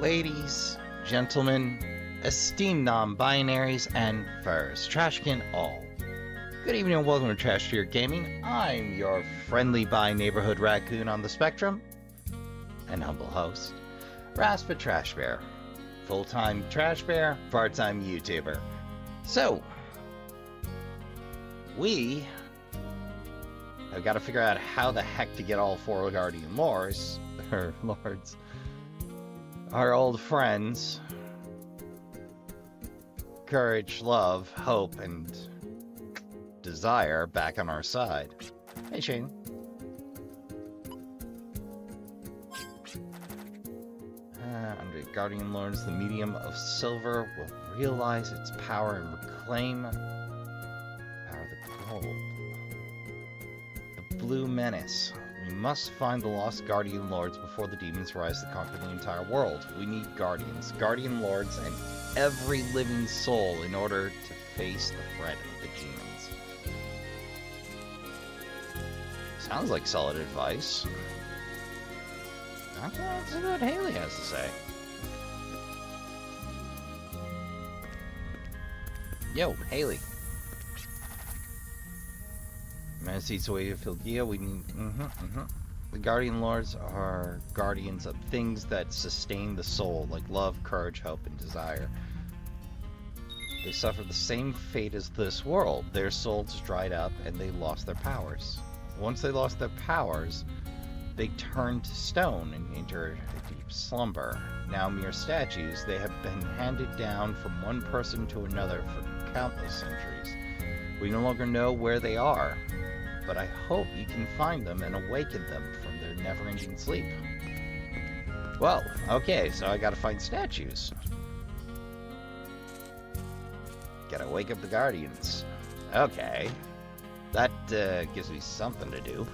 Ladies, gentlemen, esteemed non-binaries, and furs, Trashkin all. Good evening and welcome to Trash Tier Gaming. I'm your friendly bi-neighborhood raccoon on the spectrum, and humble host, Raspa Trash Bear. Full-time Trash Bear, part-time YouTuber. So, we have got to figure out how the heck to get all four Guardian Lords, our old friends, Courage, Love, Hope, and Desire back on our side. Hey, Shane. Under Guardian Lords, the medium of silver will realize its power and reclaim the power of the gold. The Blue Menace. We must find the lost Guardian Lords before the demons rise to conquer the entire world. We need Guardians, Guardian Lords, and every living soul in order to face the threat of the demons. Sounds like solid advice. Let's see what Haley has to say. Yo, Haley. Seats away to Philgia, we need... The Guardian Lords are guardians of things that sustain the soul, like love, courage, hope, and desire. They suffer the same fate as this world. Their souls dried up, and they lost their powers. Once they lost their powers, they turned to stone and entered a deep slumber. Now mere statues, they have been handed down from one person to another for countless centuries. We no longer know where they are, but I hope you can find them and awaken them from their never-ending sleep. Well, okay, so I gotta find statues. Gotta wake up the Guardians. Okay. That gives me something to do.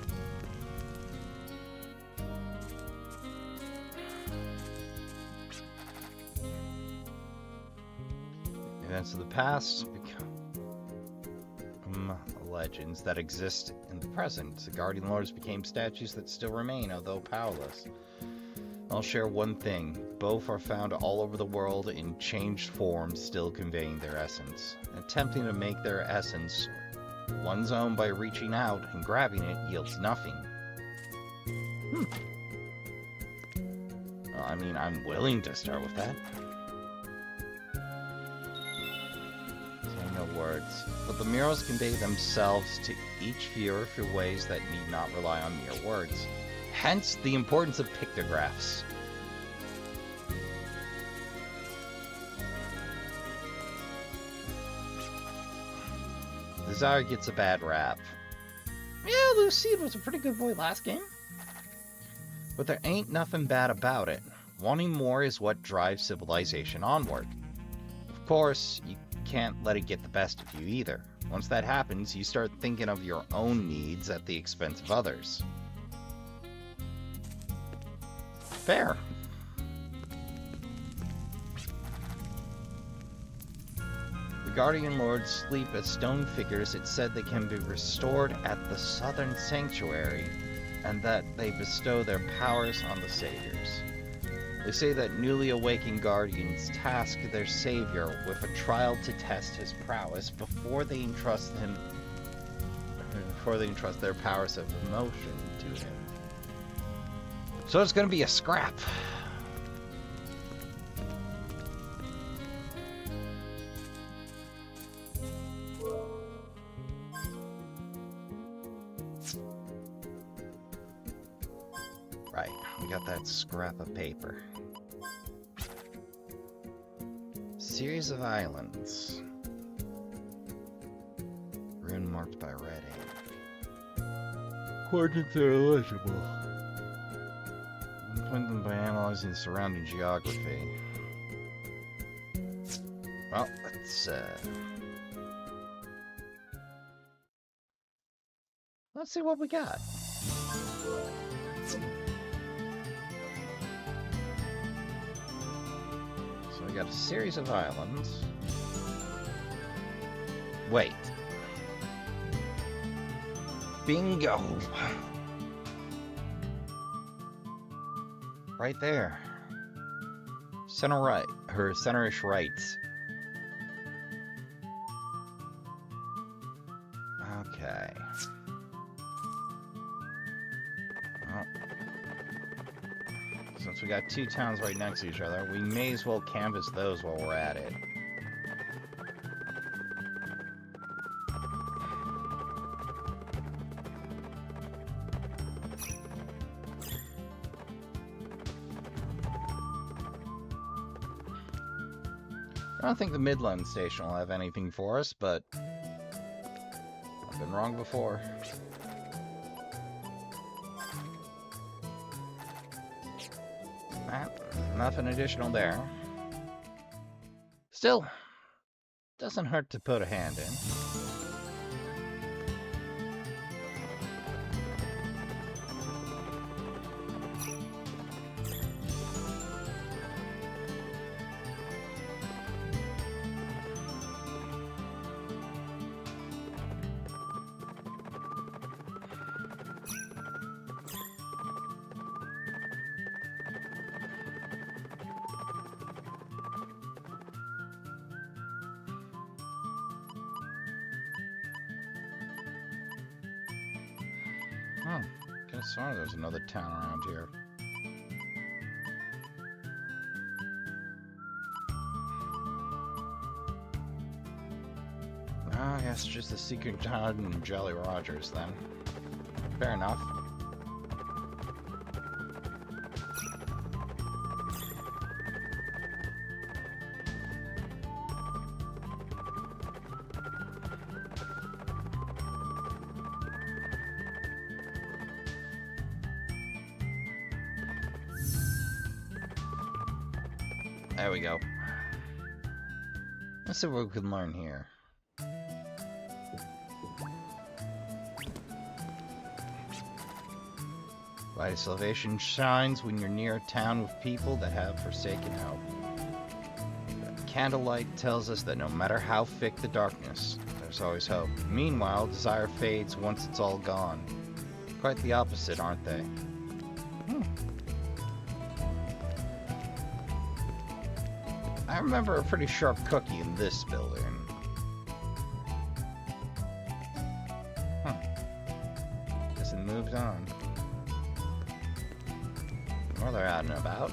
Events of the past become legends that exist in the present. The Guardian Lords became statues that still remain, although powerless. I'll share one thing. Both are found all over the world in changed forms, still conveying their essence. Attempting to make their essence one's own by reaching out and grabbing it yields nothing. Well, I mean, I'm willing to start with that. No words, but the murals convey themselves to each viewer through ways that need not rely on mere words. Hence, the importance of pictographs. Desire gets a bad rap. Yeah, Lucide was a pretty good boy last game. But there ain't nothing bad about it. Wanting more is what drives civilization onward. Of course, you can't let it get the best of you either. Once that happens, you start thinking of your own needs at the expense of others. Fair. The Guardian Lords sleep as stone figures. It's said they can be restored at the Southern Sanctuary, and that they bestow their powers on the saviors. They say that newly awakened Guardians task their savior with a trial to test his prowess before they entrust their powers of emotion to him. So it's going to be a scrap. Right, we got that scrap of paper. Series of islands. Rune marked by red ink. Coordinates are illegible. Find them by analyzing the surrounding geography. Well, let's see what we got. We got a series of islands. Wait. Bingo! Right there. Center right. Her centerish rights. Okay. Well, since we got two towns right next to each other, we may as well canvass those while we're at it. I don't think the Midland station will have anything for us, but I've been wrong before. Nothing additional there. Still, doesn't hurt to put a hand in. Oh, could have sworn there's another town around here. I guess just the secret town and Jolly Rogers then. Fair enough. There we go. Let's see what we can learn here. Light of salvation shines when you're near a town with people that have forsaken hope. Candlelight tells us that no matter how thick the darkness, there's always hope. Meanwhile, desire fades once it's all gone. Quite the opposite, aren't they? I remember a pretty sharp cookie in this building. Guess it moved on. Well, they're out and about.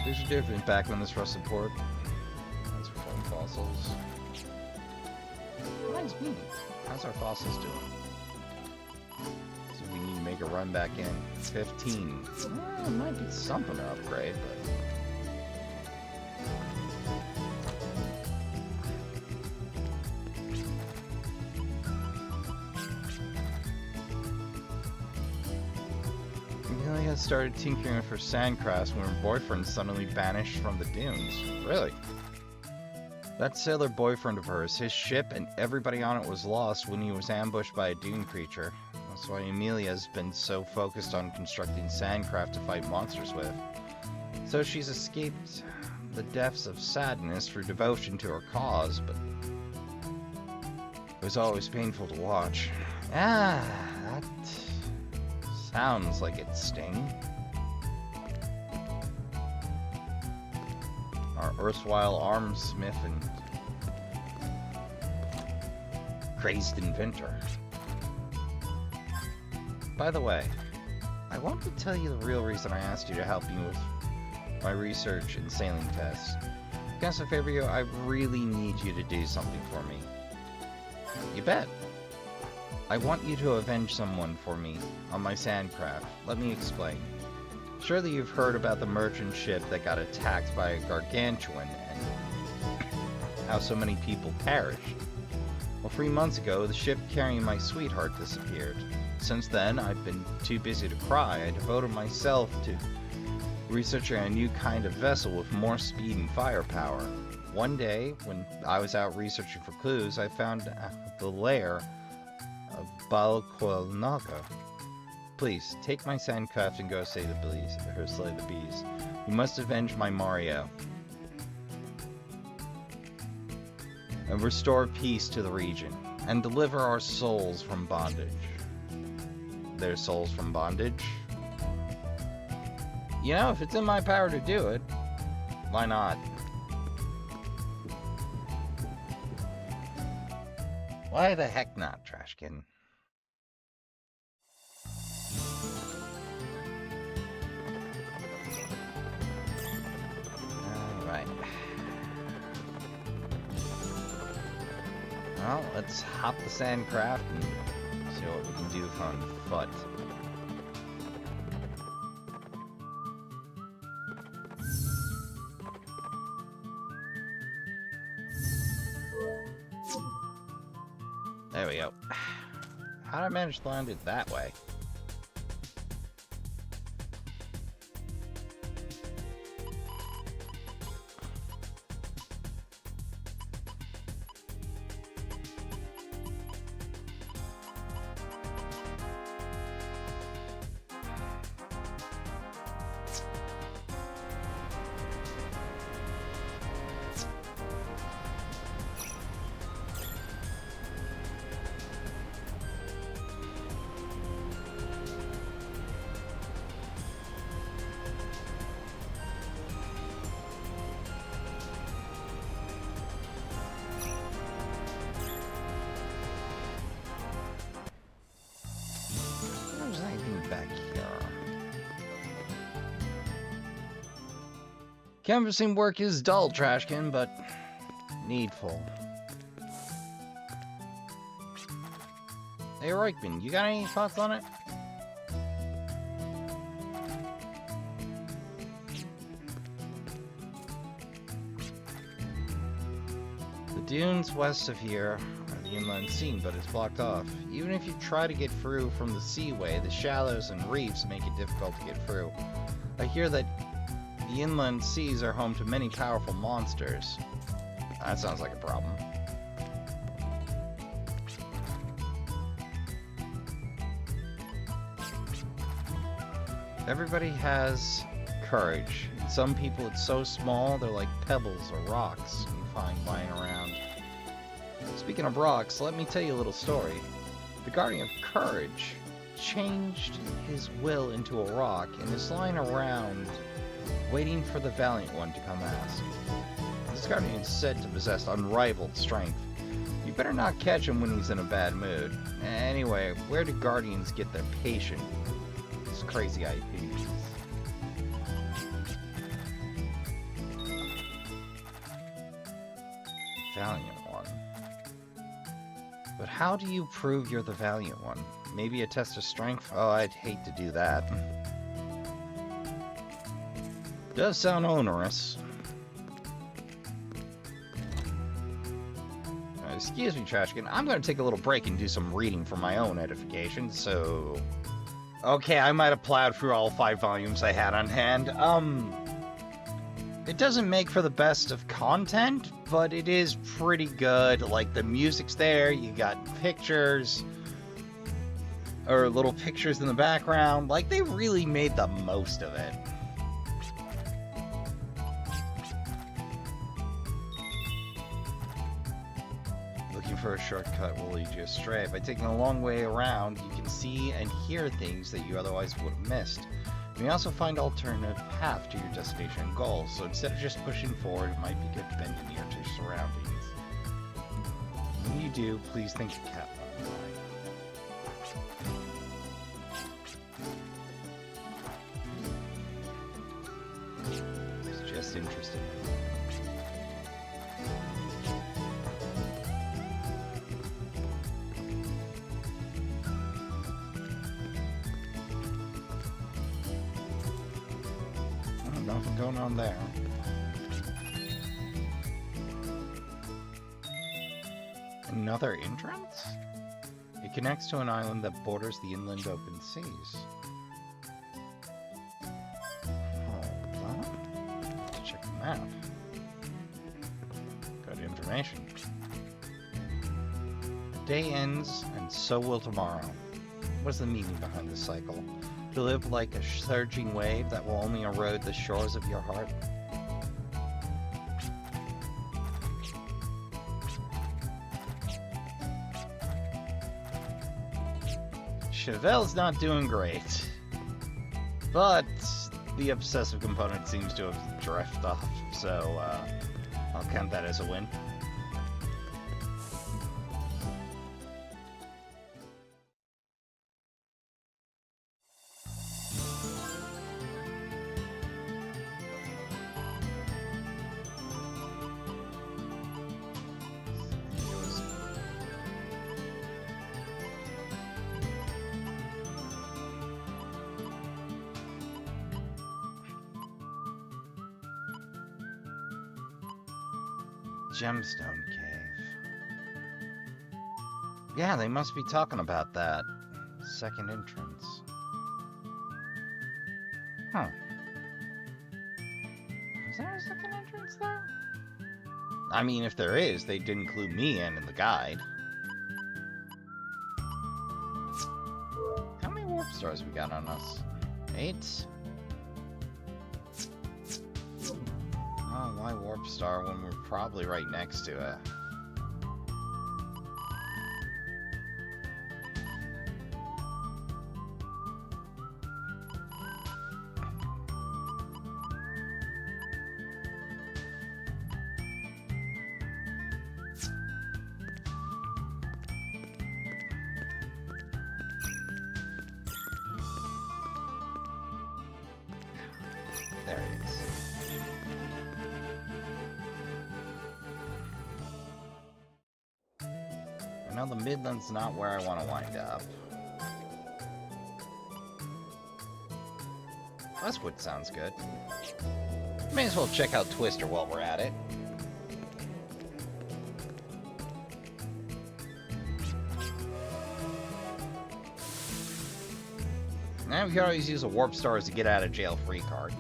These are different back on this rusted port. These are foam fossils. Reminds me, how's our fossils doing? So we need to make a run back in. 15. Well, it might be something to upgrade, but... Amelia started tinkering with her sandcrafts when her boyfriend suddenly vanished from the dunes. Really? That sailor boyfriend of hers, his ship and everybody on it was lost when he was ambushed by a dune creature. That's why Amelia's been so focused on constructing sandcraft to fight monsters with. So she's escaped the depths of sadness through devotion to her cause, but it was always painful to watch. Ah, that sounds like it sting. Our erstwhile armsmith and crazed inventor. By the way, I want to tell you the real reason I asked you to help me with my research and sailing tests. Casa Fabio, I really need you to do something for me. You bet. I want you to avenge someone for me on my sandcraft. Let me explain. Surely you've heard about the merchant ship that got attacked by a gargantuan and how so many people perished. Well, 3 months ago, the ship carrying my sweetheart disappeared. Since then, I've been too busy to cry. I devoted myself to researching a new kind of vessel with more speed and firepower. One day, when I was out researching for clues, I found the lair of Balqualnaga. Please, take my sandcraft and go slay the bees. You must avenge my Mario. And restore peace to the region. And deliver our souls from bondage. Their souls from bondage? You know, if it's in my power to do it, why not? Why the heck not, Trashkin? Alright. Well, let's hop the sandcraft and see what we can do on foot. There we go. How did I manage to land it that way? Canvassing work is dull, Trashkin, but needful. Hey, Reichman, you got any thoughts on it? The dunes west of here are the inland sea, but it's blocked off. Even if you try to get through from the seaway, the shallows and reefs make it difficult to get through. I hear that the inland seas are home to many powerful monsters. That sounds like a problem. Everybody has courage. In some people it's so small they're like pebbles or rocks you find lying around. Speaking of rocks, let me tell you a little story. The Guardian of Courage changed his will into a rock and is lying around waiting for the Valiant One to come ask. This Guardian is said to possess unrivaled strength. You better not catch him when he's in a bad mood. Anyway, where do Guardians get their patience? These crazy IPs. Valiant One. But how do you prove you're the Valiant One? Maybe a test of strength? Oh, I'd hate to do that. Does sound onerous. Excuse me, Trashkin. I'm going to take a little break and do some reading for my own edification, so... Okay, I might have plowed through all 5 volumes I had on hand. It doesn't make for the best of content, but it is pretty good. Like, the music's there, you got pictures, or little pictures in the background. Like, they really made the most of it. For a shortcut will lead you astray. By taking a long way around, you can see and hear things that you otherwise would have missed. You may also find alternative path to your destination and goal, so instead of just pushing forward, it might be good to bend an ear to your surroundings. When you do, please think of Cat. It's just interesting. Nothing going on there. Another entrance? It connects to an island that borders the inland open seas. Hold on. Let's check the map. Good information. The day ends, and so will tomorrow. What's the meaning behind this cycle? To live like a surging wave that will only erode the shores of your heart? Chevelle's not doing great. But the obsessive component seems to have drifted off, so I'll count that as a win. Gemstone Cave. Yeah, they must be talking about that. Second entrance. Huh. Is there a second entrance there? I mean, if there is, they did include me in the guide. How many warp stars we got on us? 8? Oh, why warp star when we're probably right next to it? There it is. I know the Midland's not where I want to wind up. Westwood sounds good. May as well check out Twister while we're at it. Now we can always use a warp star as a get out of jail free card.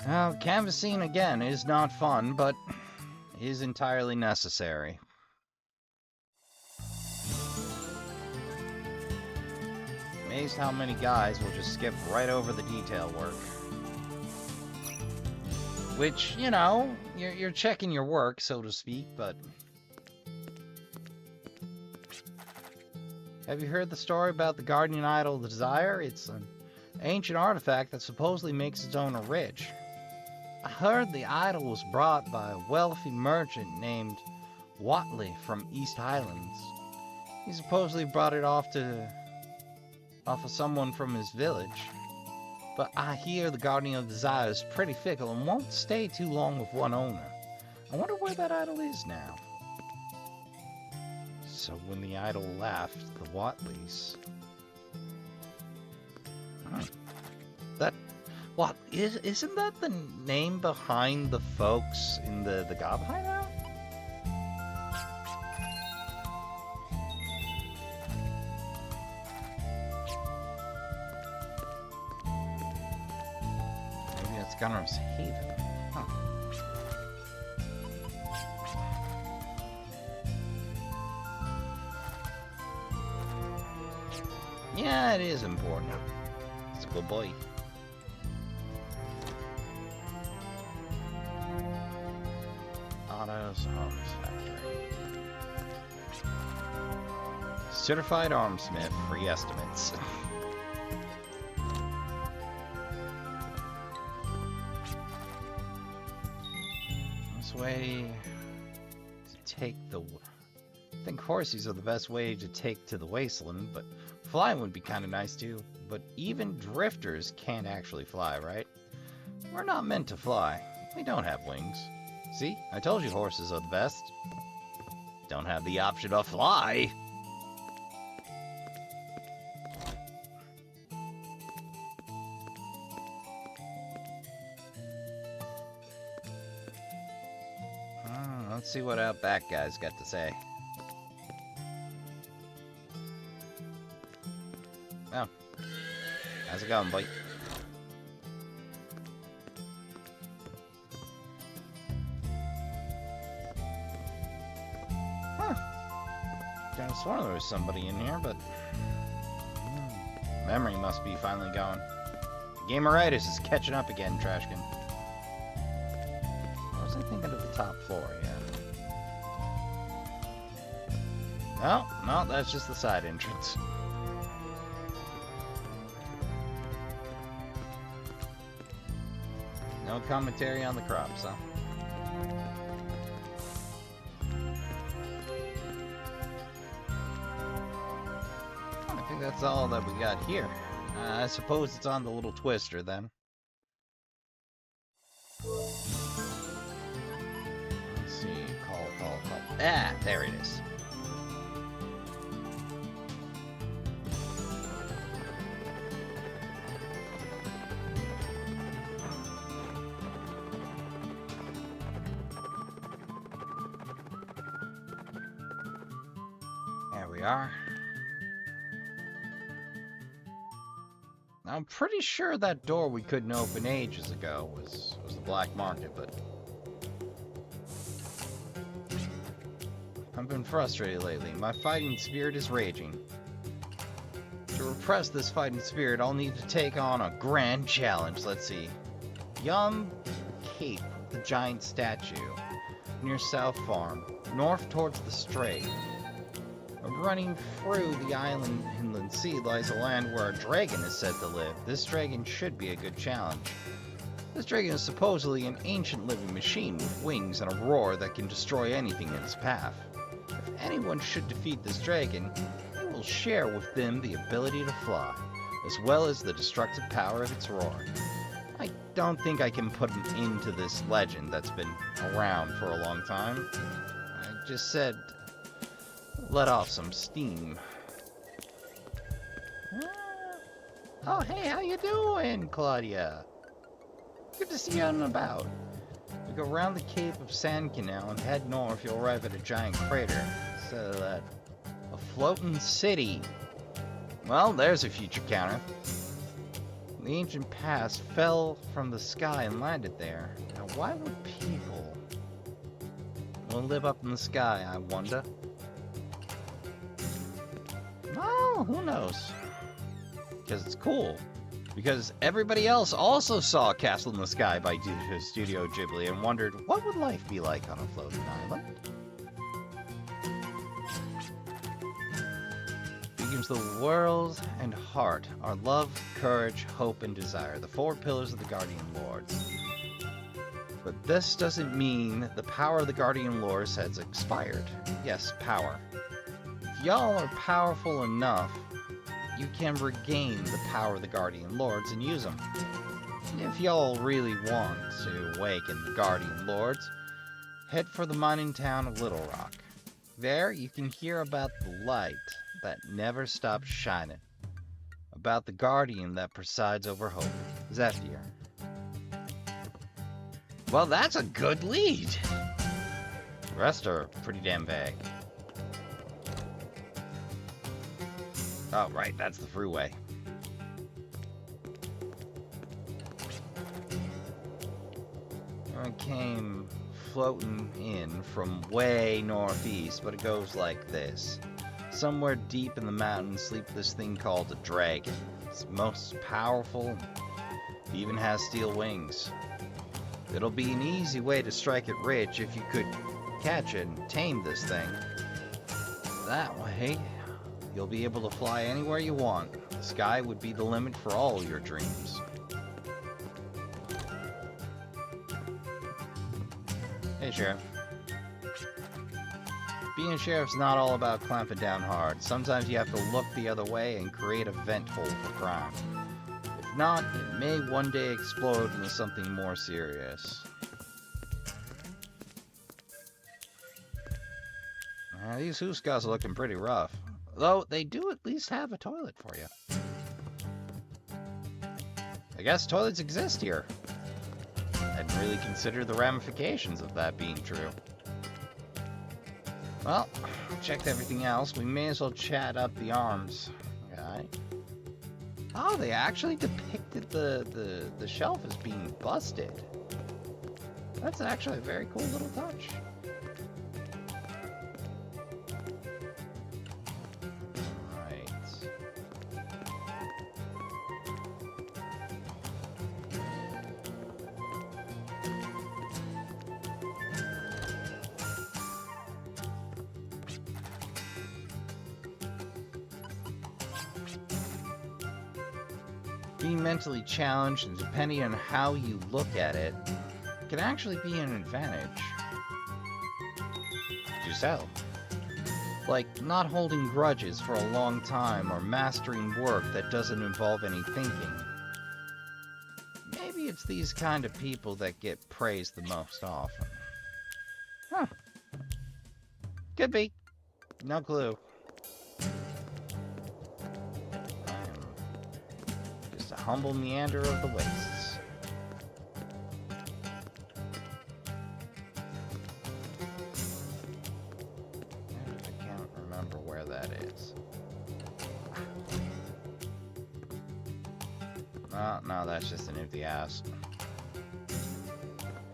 Now, canvassing again is not fun, but is entirely necessary. Amazed how many guys will just skip right over the detail work. Which, you know, you're checking your work, so to speak, but... Have you heard the story about the guardian idol of the desire? It's an ancient artifact that supposedly makes its owner rich. I heard the idol was brought by a wealthy merchant named Watley from East Highlands. He supposedly brought it off of someone from his village. But I hear the guardian of desire is pretty fickle and won't stay too long with one owner. I wonder where that idol is now. So when the idol left the Watleys... What, isn't that the name behind the folks in the gob hideout? Maybe that's Gunner's Haven. Huh. Yeah, it is important. It's a good boy. Otto's Arms Factory. Certified armsmith, free estimates. This way to take the... I think horses are the best way to take to the wasteland, but flying would be kind of nice too. But even drifters can't actually fly, right? We're not meant to fly. We don't have wings. See? I told you horses are the best. Don't have the option to fly. Let's see what Outback guys got to say. Oh. How's it going, boy? Kind of swore there was somebody in here, but memory must be finally going. Gameritis is catching up again, Trashkin. What was I thinking of the top floor? Yeah. Oh, no, that's just the side entrance. No commentary on the crops, huh? I think that's all that we got here. I suppose it's on the little twister then. Let's see, call. Ah, there it is. There we are. I'm pretty sure that door we couldn't open ages ago was the black market, but I've been frustrated lately. My fighting spirit is raging. To repress this fighting spirit, I'll need to take on a grand challenge. Let's see. Beyond Cape, the giant statue, near South Farm, north towards the Strait. Running through the inland sea lies a land where a dragon is said to live. This dragon should be a good challenge. This dragon is supposedly an ancient living machine with wings and a roar that can destroy anything in its path. If anyone should defeat this dragon, he will share with them the ability to fly, as well as the destructive power of its roar. I don't think I can put an end to this legend that's been around for a long time. I just said, let off some steam. Oh, hey, how you doing, Claudia? Good to see you out and about. We go around the Cape of Sand Canal and head north. You'll arrive at a giant crater. So that a floating city. Well, there's a future counter. The ancient past fell from the sky and landed there. Now, why would people live up in the sky, I wonder? Oh, who knows? Because it's cool. Because everybody else also saw Castle in the Sky by Studio Ghibli and wondered, what would life be like on a floating island? Beacons the world and heart are love, courage, hope, and desire, the four pillars of the Guardian Lords. But this doesn't mean the power of the Guardian Lords has expired. Yes, power. If y'all are powerful enough, you can regain the power of the Guardian Lords and use them. If y'all really want to awaken the Guardian Lords, head for the mining town of Little Rock. There you can hear about the light that never stops shining, about the Guardian that presides over hope, Zephyr. Well, that's a good lead. The rest are pretty damn vague. Oh, right, that's the freeway. I came floating in from way northeast, but it goes like this. Somewhere deep in the mountains sleeps this thing called a dragon. It's most powerful, it even has steel wings. It'll be an easy way to strike it rich if you could catch it and tame this thing. That way, you'll be able to fly anywhere you want. The sky would be the limit for all your dreams. Hey, Sheriff. Being a sheriff's not all about clamping down hard. Sometimes you have to look the other way and create a vent hole for crime. If not, it may one day explode into something more serious. These Huskas are looking pretty rough. Though, they do at least have a toilet for you. I guess toilets exist here. I didn't really consider the ramifications of that being true. Well, checked everything else. We may as well chat up the arms. Okay. Oh, they actually depicted the shelf as being busted. That's actually a very cool little touch. Being mentally challenged, and depending on how you look at it, can actually be an advantage. Do so. Like not holding grudges for a long time or mastering work that doesn't involve any thinking. Maybe it's these kind of people that get praised the most often. Huh. Could be. No clue. I'm just a humble meander of the wastes. I can't remember where that is. No, that's just an empty ass.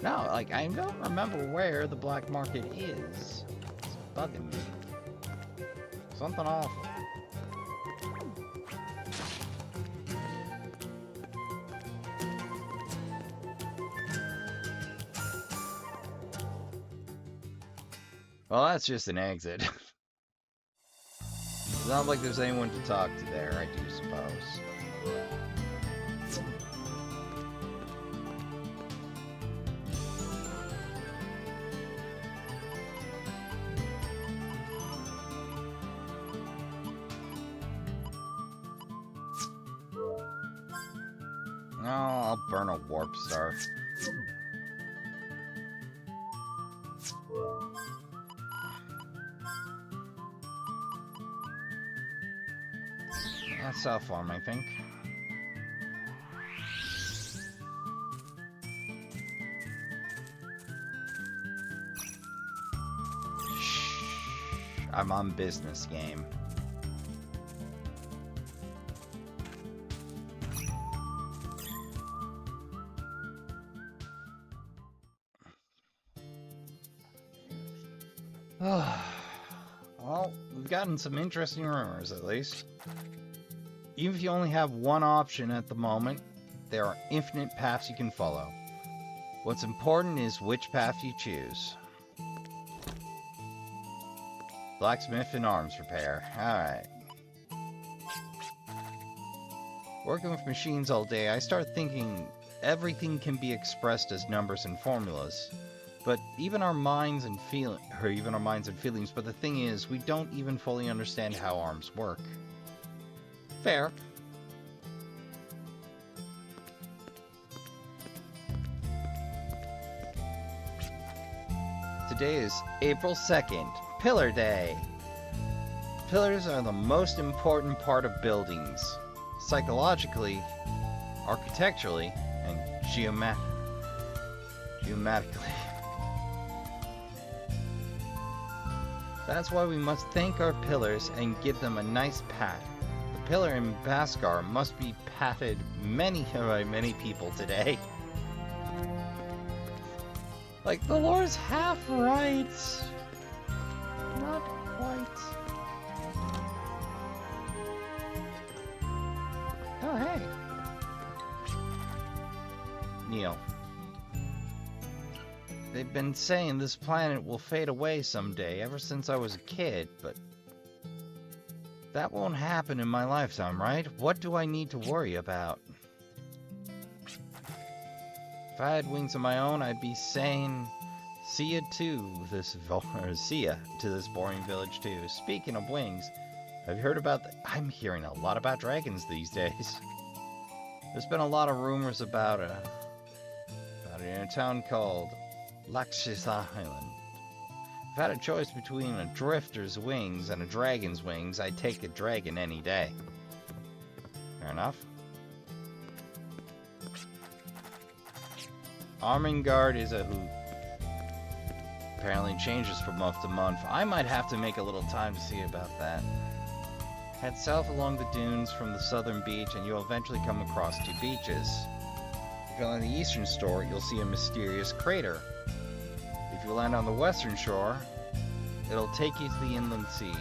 No, like, I don't remember where the black market is. It's bugging me. Something awful. Well, that's just an exit. It's not like there's anyone to talk to there, I do suppose. No, I'll burn a warp star. That's self-farm, I think. Shh. I'm on business game. Well, we've gotten some interesting rumors, at least. Even if you only have one option at the moment, there are infinite paths you can follow. What's important is which path you choose. Blacksmith and arms repair. Alright. Working with machines all day, I start thinking everything can be expressed as numbers and formulas. But even our minds and feelings, but the thing is, we don't even fully understand how arms work. Fair. Today is April 2nd, Pillar Day. Pillars are the most important part of buildings, psychologically, architecturally, and geometrically. That's why we must thank our pillars and give them a nice pat. The pillar in Baskar must be patted by many people today. Like, the lore's half right. Not quite. Oh, hey. Neil. They've been saying this planet will fade away someday ever since I was a kid, but that won't happen in my lifetime, right? What do I need to worry about? If I had wings of my own, I'd be saying, see ya to this boring village too. Speaking of wings, have you heard about I'm hearing a lot about dragons these days. There's been a lot of rumors about it in a town called Laxis Island. If I had a choice between a drifter's wings and a dragon's wings, I'd take a dragon any day. Fair enough. Arming guard is a hoot. Apparently changes from month to month. I might have to make a little time to see about that. Head south along the dunes from the southern beach and you'll eventually come across two beaches. If you're on the eastern shore, you'll see a mysterious crater. If you land on the western shore, it'll take you to the inland sea.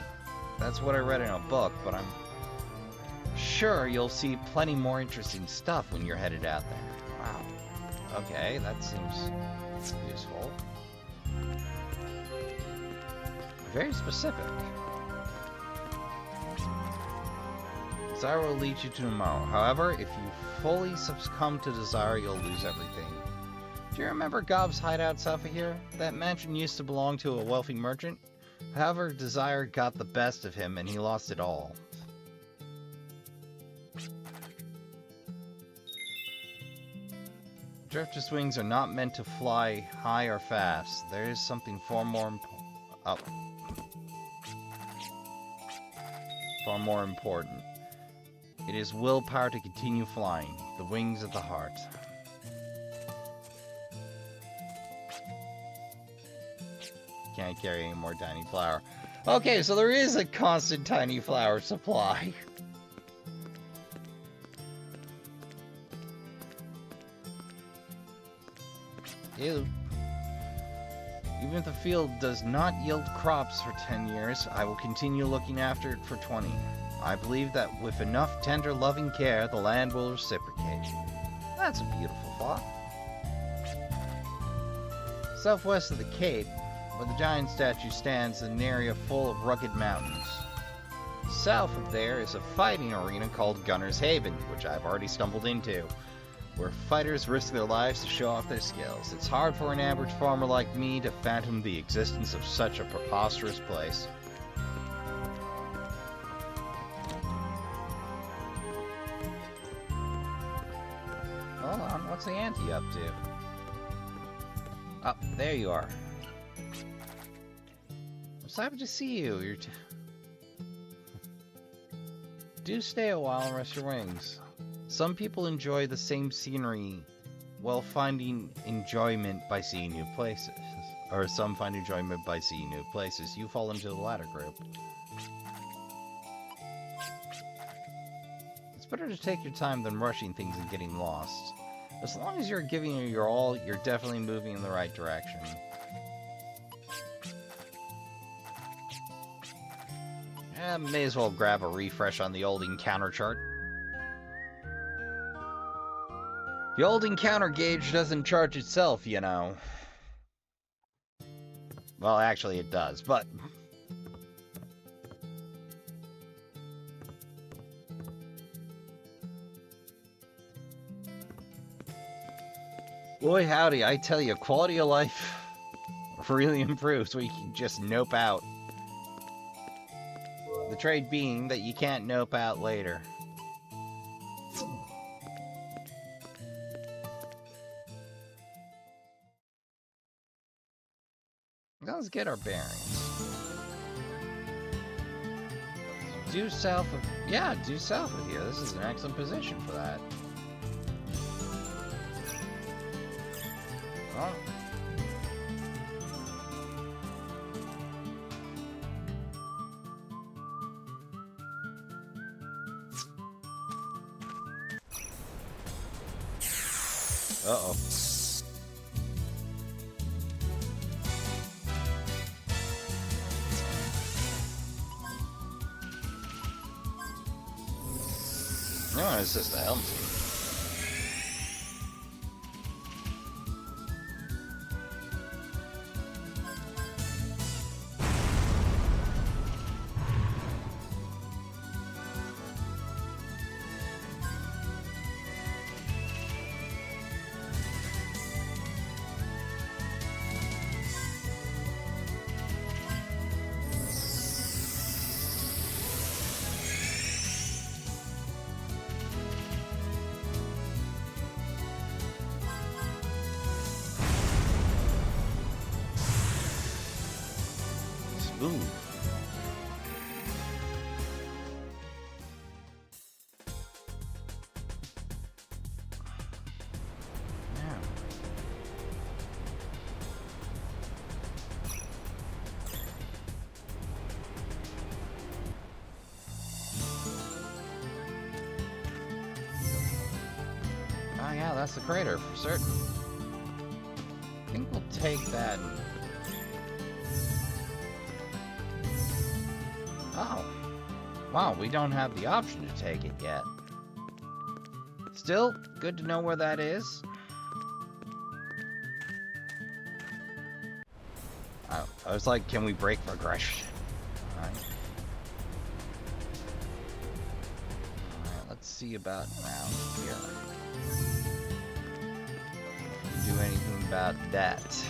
That's what I read in a book, but I'm sure you'll see plenty more interesting stuff when you're headed out there. Wow. Okay, that seems useful. Very specific. Desire will lead you to tomorrow. However, if you fully succumb to desire, you'll lose everything. Do you remember Gob's hideout south of here? That mansion used to belong to a wealthy merchant. However, desire got the best of him and he lost it all. Drifter's wings are not meant to fly high or fast. There is something far more important. It is willpower to continue flying. The wings of the heart. Can't carry any more tiny flower. Okay, so there is a constant tiny flower supply. Ew. Even if the field does not yield crops for 10 years, I will continue looking after it for 20. I believe that with enough tender, loving care, the land will reciprocate. That's a beautiful thought. Southwest of the Cape, where the giant statue stands, is an area full of rugged mountains. South of there is a fighting arena called Gunner's Haven, which I've already stumbled into, where fighters risk their lives to show off their skills. It's hard for an average farmer like me to fathom the existence of such a preposterous place. Hold on, what's the auntie up to? Oh, there you are. I'm so happy to see you. Do stay a while and rest your wings. Some people enjoy the same scenery while finding enjoyment by seeing new places. Or some find enjoyment by seeing new places. You fall into the latter group. It's better to take your time than rushing things and getting lost. As long as you're giving it your all, you're definitely moving in the right direction. May as well grab a refresh on the old encounter chart. The old encounter gauge doesn't charge itself, you know. Well, actually it does, but... Boy howdy, I tell you, quality of life really improves when you can just nope out. The trade being that you can't nope out later. Let's get our bearings. Due south of... Yeah, due south of here. This is an excellent position for that. Oh. Uh-oh. No, it's just the helm team. Ooh. Oh yeah, that's the crater for certain. I think we'll take that. Oh. Wow, we don't have the option to take it yet. Still, good to know where that is. I was like, can we break progression? Alright. see about around here. Do anything about that?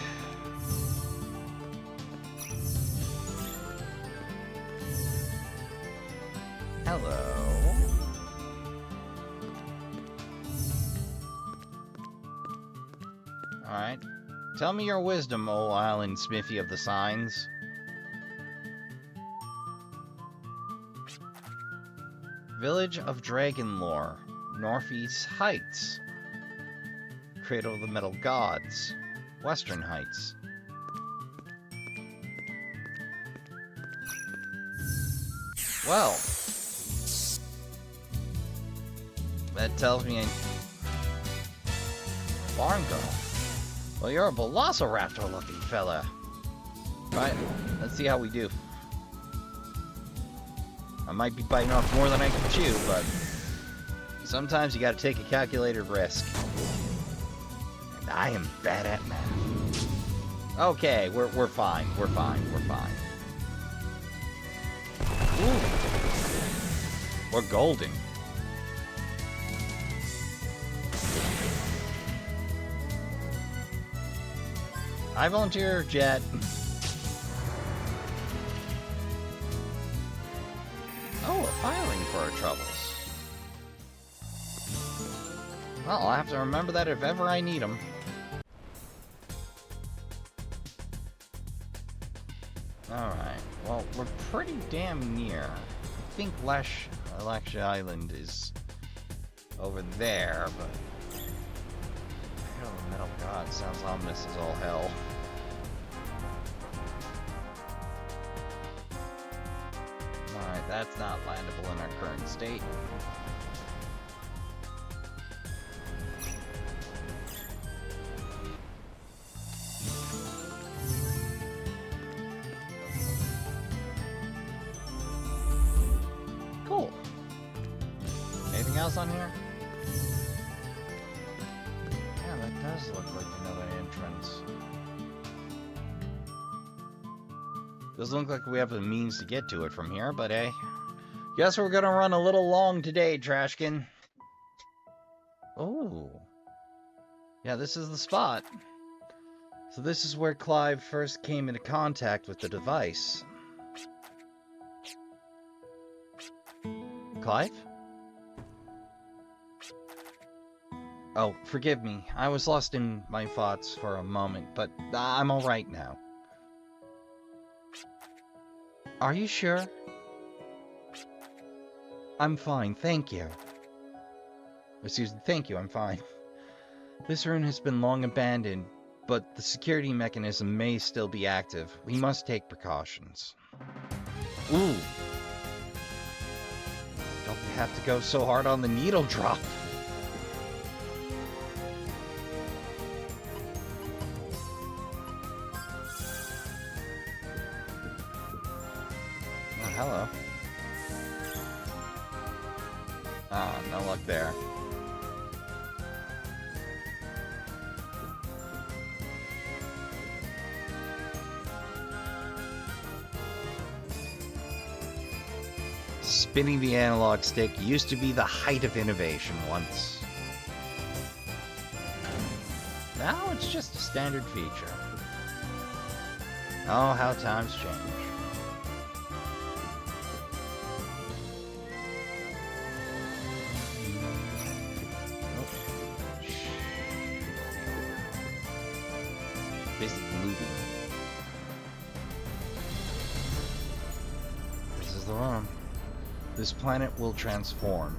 Hello. Alright. Tell me your wisdom, O island smithy of the signs. Village of Dragonlore, Northeast Heights. Cradle of the Metal Gods, Western Heights. Well, that tells me Barngo. Well, you're a velociraptor-looking fella. Right, let's see how we do. I might be biting off more than I can chew, but sometimes you gotta take a calculated risk. And I am bad at math. Okay, we're fine. We're fine. We're fine. Ooh. We're golden. I volunteer, Jet. Oh, a filing for our troubles. Well, I'll have to remember that if ever I need them. Alright, well, we're pretty damn near. I think Alexa Island is over there, but... Oh, Metal God sounds ominous as all hell. Alright, that's not landable in our current state. Cool. Anything else on here? Yeah, that does look like another entrance. Doesn't look like we have the means to get to it from here, but hey. Guess we're gonna run a little long today, Trashkin. Oh. Yeah, this is the spot. So this is where Clive first came into contact with the device. Clive? Oh, forgive me. I was lost in my thoughts for a moment, but I'm alright now. Are you sure? I'm fine, thank you. Excuse me, thank you, I'm fine. This rune has been long abandoned, but the security mechanism may still be active. We must take precautions. Ooh. Don't have to go so hard on the needle drop. Oh, hello. Ah, no luck there. Spinning the analog stick used to be the height of innovation once. Now it's just a standard feature. Oh, how times change. Busy moving. This is the room. This planet will transform.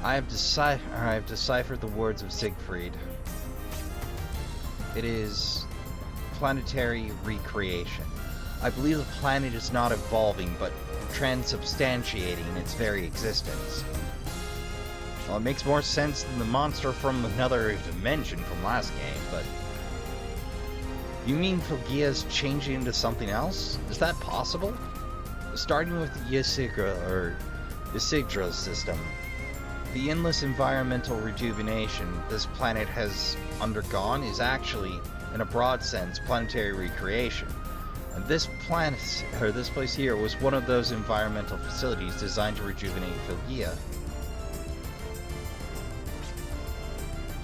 I have deciphered the words of Siegfried. It is planetary recreation. I believe the planet is not evolving, but transubstantiating its very existence. Well, it makes more sense than the monster from another dimension from last game, but... You mean Philgia's changing into something else? Is that possible? Starting with the Ysigdra's system, the endless environmental rejuvenation this planet has undergone is actually, in a broad sense, planetary recreation. And this planet, or this place here, was one of those environmental facilities designed to rejuvenate Filgia.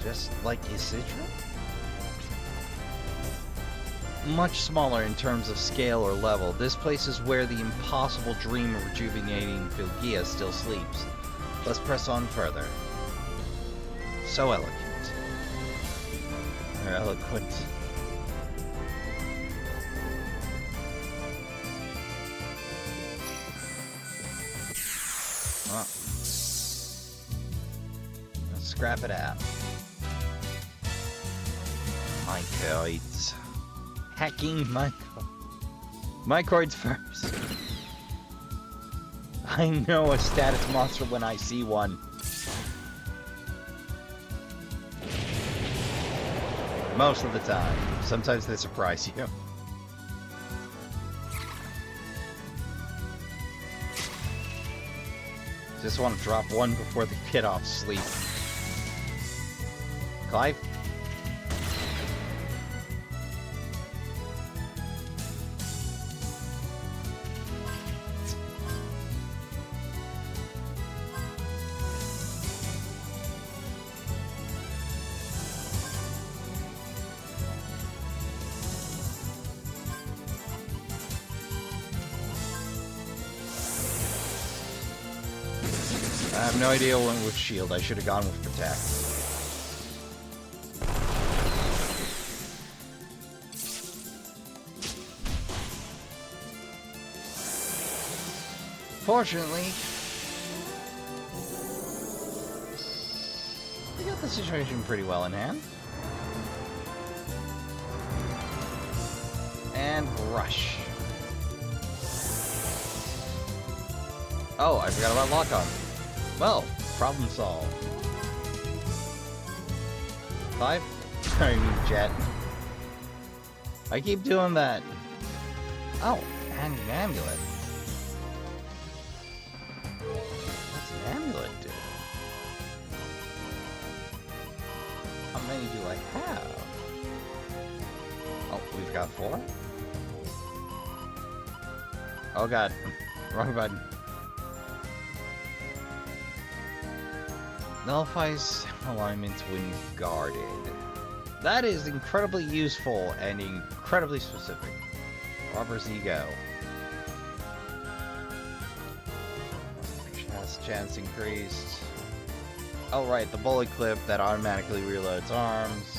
Just like Isidra? Much smaller in terms of scale or level, this place is where the impossible dream of rejuvenating Filgia still sleeps. Let's press on further. So elegant. Or eloquent. Well, let's scrap it out. Mycoids. Hacking mycoids first. I know a status monster when I see one. Most of the time. Sometimes they surprise you. Just want to drop one before they get off sleep. Clive? I have no idea what went with shield. I should have gone with protect. Fortunately, we got the situation pretty well in hand. And rush. Oh, I forgot about lock-on. Well, problem solved. 5? I mean, jet. I keep doing that. Oh, and an amulet. What's an amulet do? How many do I have? Oh, we've got 4? Oh god. Wrong button. Nullifies alignments when guarded. That is incredibly useful and incredibly specific. Robber's ego. Chance increased. Oh right, the bullet clip that automatically reloads arms.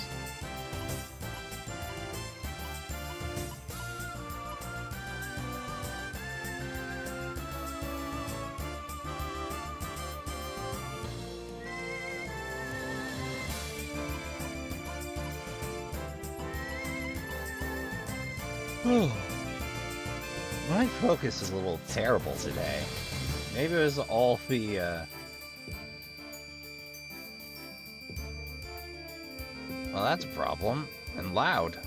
My focus is a little terrible today. Maybe it was all the, well, that's a problem. And loud.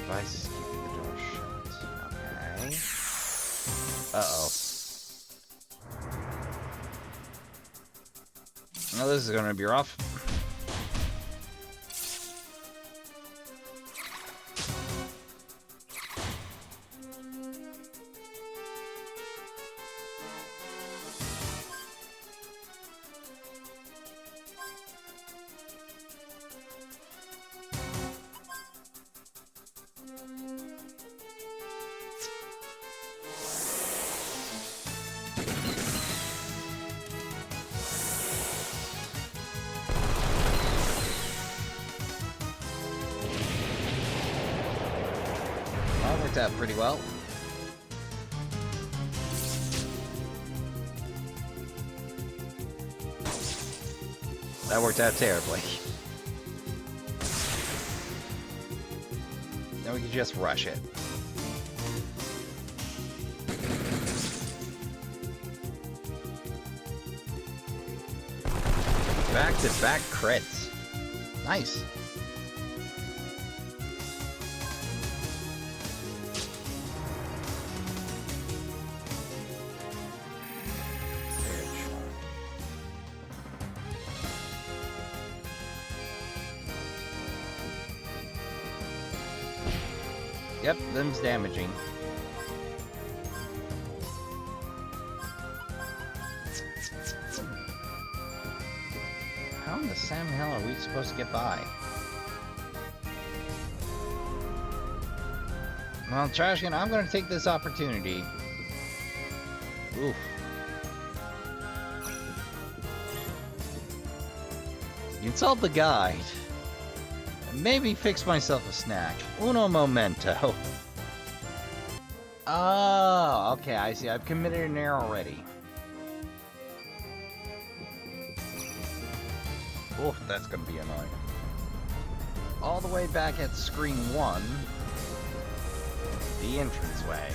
Device is keeping the door shut. Okay. Uh-oh. Well, this is gonna be rough. Worked out pretty well. That worked out terribly. Then we can just rush it. Back-to-back crits. Nice. Yep, them's damaging. How in the Sam hell are we supposed to get by? Well, Trashkin, I'm going to take this opportunity. Oof. Insult the guide. And maybe fix myself a snack. Uno momento. Oh, okay, I see. I've committed an error already. Oof, that's gonna be annoying. All the way back at screen 1, the entranceway.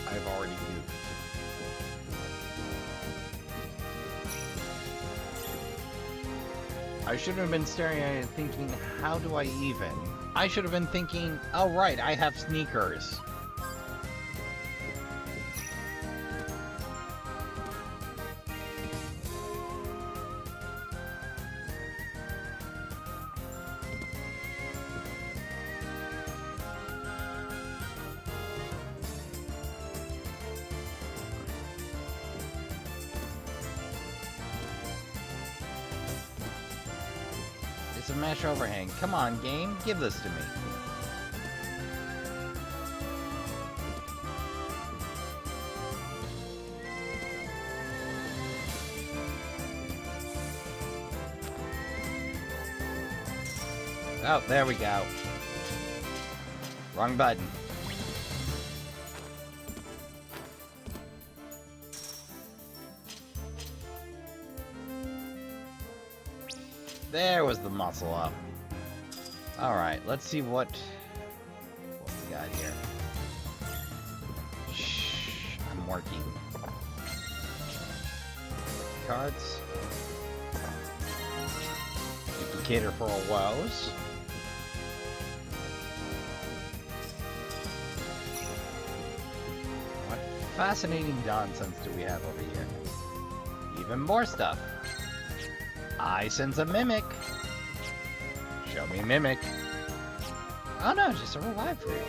I've already used. I shouldn't have been staring at it thinking, how do I even? I should have been thinking, oh right, I have sneakers. It's a mesh overhang. Come on, game. Give this to me. Oh, there we go. Wrong button. There was the muscle up. Alright, let's see what we got here. Shh, I'm working. Cards. Duplicator for a woes. What fascinating nonsense do we have over here? Even more stuff. I sense a mimic. Show me mimic. Oh no, just a revive fruit.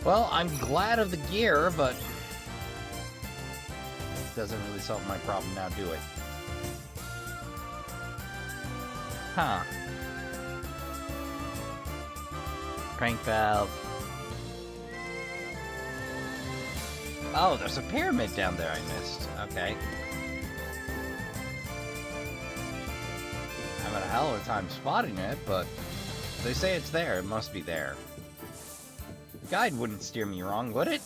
Well, I'm glad of the gear, but it doesn't really solve my problem now, do it? Huh. Crank valve. Oh, there's a pyramid down there I missed. Okay. I'm having a hell of a time spotting it, but they say it's there. It must be there. The guide wouldn't steer me wrong, would it?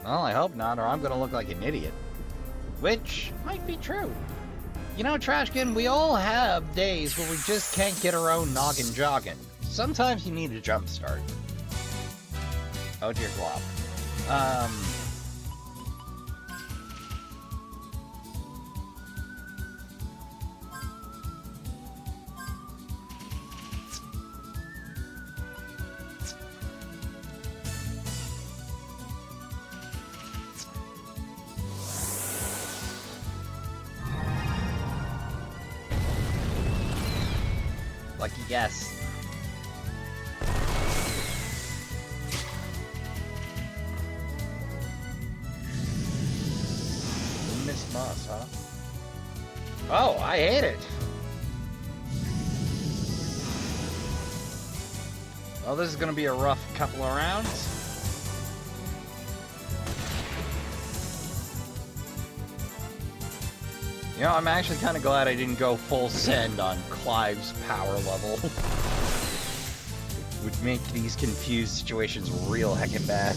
Well, I hope not, or I'm gonna look like an idiot. Which might be true. You know, Trashkin, we all have days where we just can't get our own noggin jogging. Sometimes you need a jump start. Oh dear glop. Lucky guess. Moss, huh? Oh, I hate it. Well, this is going to be a rough couple of rounds. You know, I'm actually kind of glad I didn't go full send on Clives' power level. would make these confused situations real heckin' bad.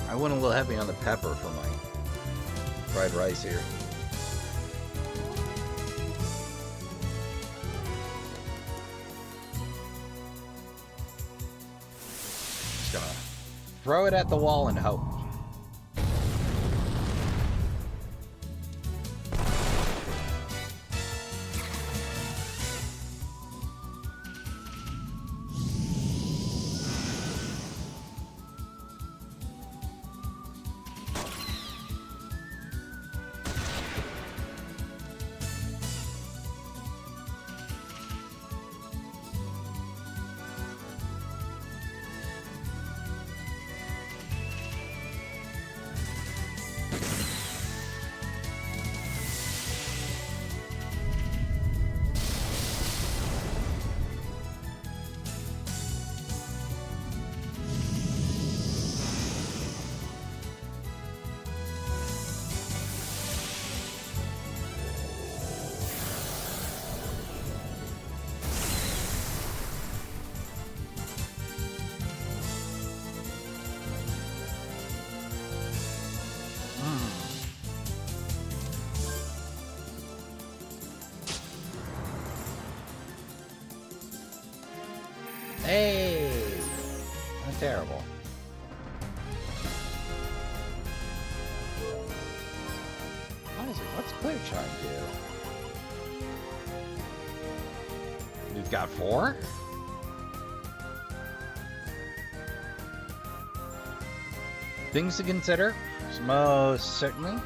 I went a little heavy on the pepper for my fried rice here. Just gonna throw it at the wall and hope. Hey! Not terrible. What is it? What's Clear Charm do? We've got 4? Things to consider, most certainly.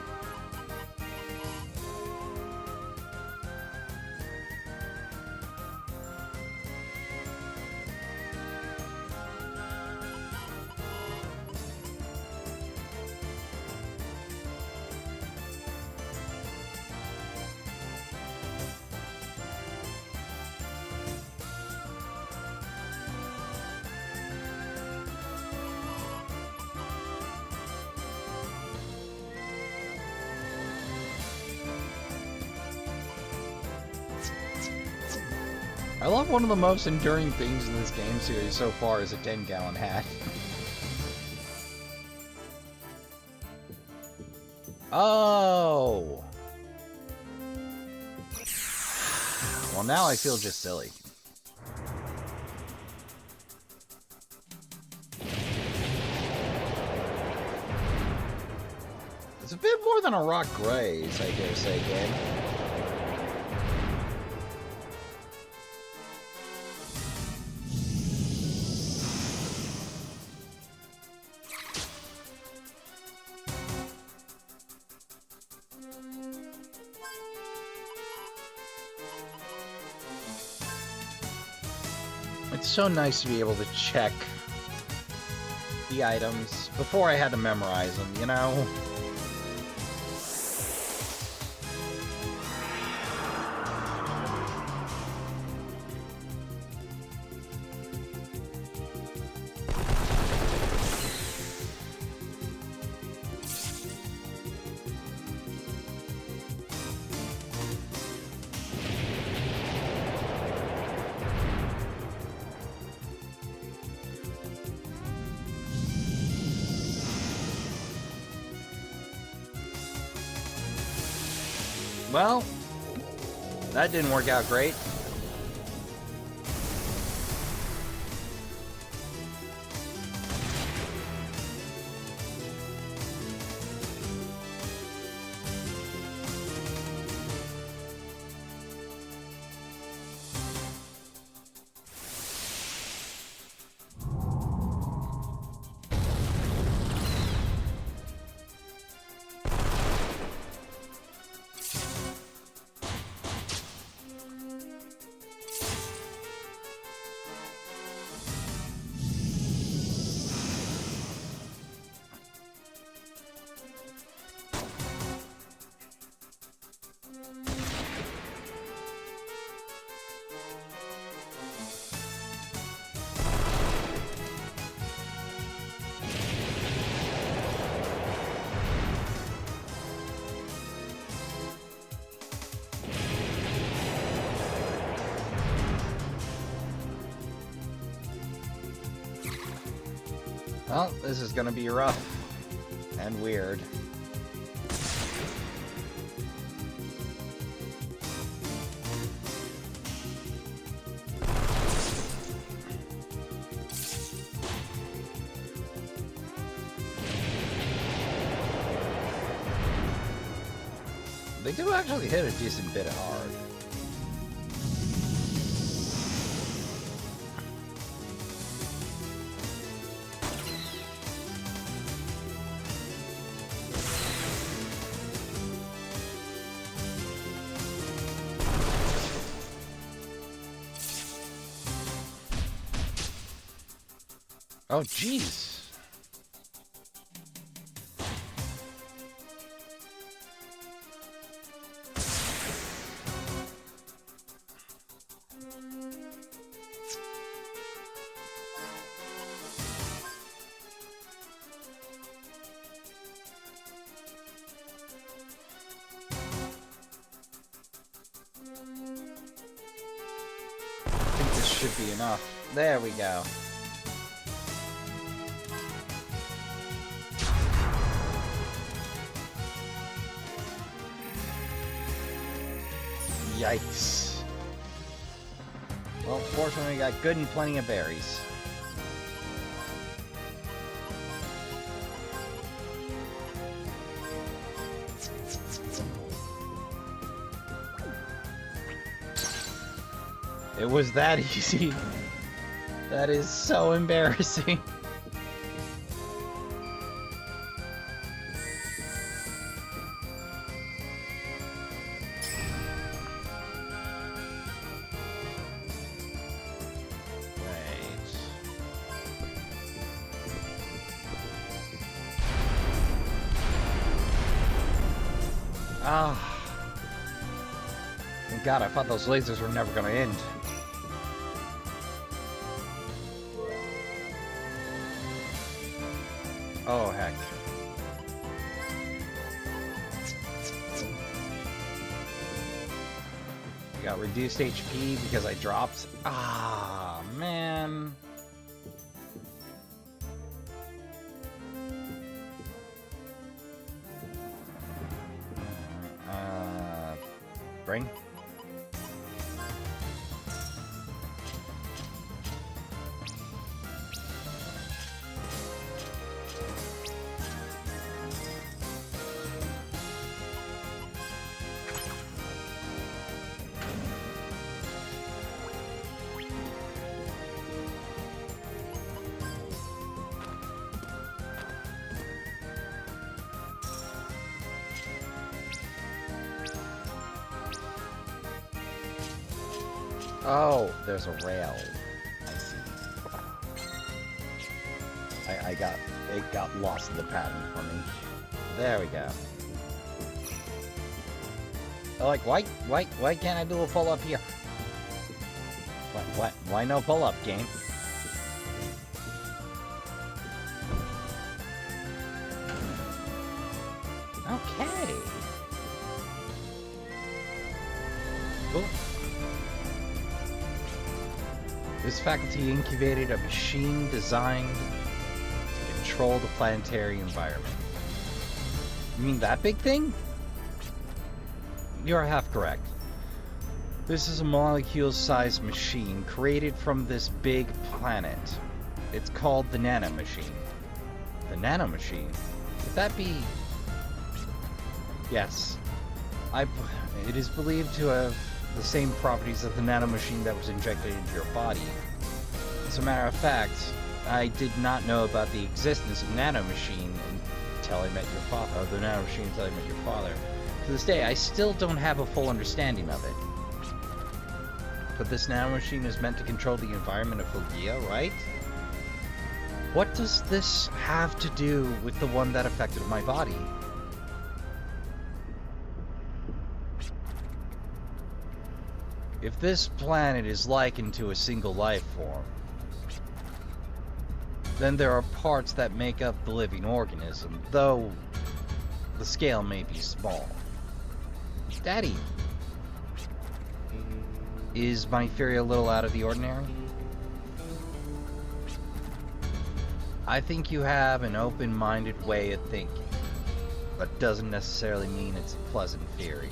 I love one of the most enduring things in this game series so far is a 10-gallon hat. Oh! Well, now I feel just silly. It's a bit more than a rock graze, I dare say, game. It's so nice to be able to check the items before I had to memorize them, you know? Well, that didn't work out great. Well, this is gonna be rough and weird. They do actually hit a decent bit hard. Oh, jeez. I think this should be enough. There we go. Yikes. Well, fortunately, we got good and plenty of berries. It was that easy. That is so embarrassing. Ah. Thank God, I thought those lasers were never gonna end. Oh, heck. I got reduced HP because I dropped. Ah, man. Bring. Oh, there's a rail. I see. It got lost in the pattern for me. There we go. Like, why can't I do a pull-up here? Why no pull-up, game? Okay. Cool. This faculty incubated a machine designed to control the planetary environment. You mean that big thing? You're half correct. This is a molecule-sized machine created from this big planet. It's called the nanomachine. The nanomachine? Would that be... Yes. It is believed to have the same properties of the nanomachine that was injected into your body. As a matter of fact, I did not know about the existence of nanomachine until I met your father. The nanomachine until I met your father. To this day, I still don't have a full understanding of it. But this nanomachine is meant to control the environment of Fulgia, right? What does this have to do with the one that affected my body? If this planet is likened to a single life form, then there are parts that make up the living organism, though the scale may be small. Daddy, is my theory a little out of the ordinary? I think you have an open-minded way of thinking. That doesn't necessarily mean it's a pleasant theory.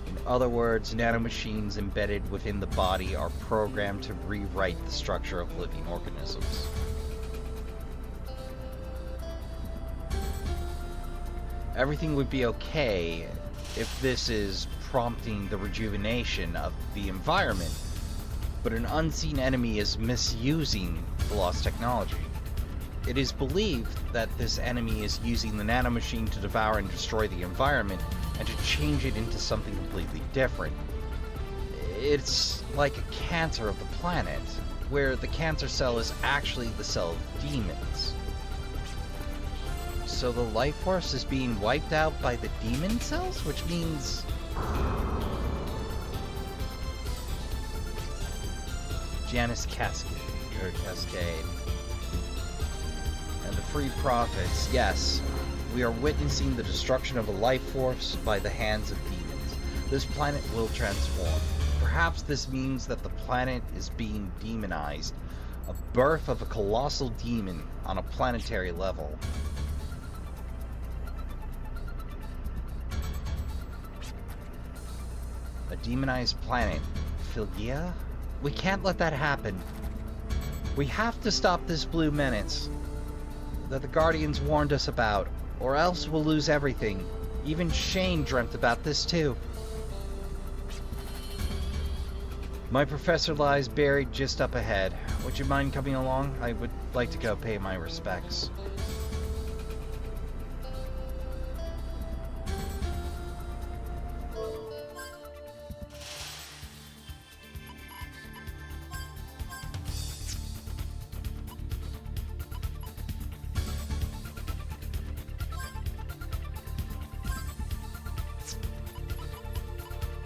In other words, nanomachines embedded within the body are programmed to rewrite the structure of living organisms. Everything would be okay if this is prompting the rejuvenation of the environment, but an unseen enemy is misusing the lost technology. It is believed that this enemy is using the nanomachine to devour and destroy the environment and to change it into something completely different. It's like a cancer of the planet, where the cancer cell is actually the cell of demons. So the life force is being wiped out by the demon cells, which means... Janus Cascade. And the Free Prophets, yes, we are witnessing the destruction of a life force by the hands of demons. This planet will transform. Perhaps this means that the planet is being demonized, a birth of a colossal demon on a planetary level. A demonized planet. Philgia? We can't let that happen. We have to stop this blue menace that the Guardians warned us about, or else we'll lose everything. Even Shane dreamt about this too. My professor lies buried just up ahead. Would you mind coming along? I would like to go pay my respects.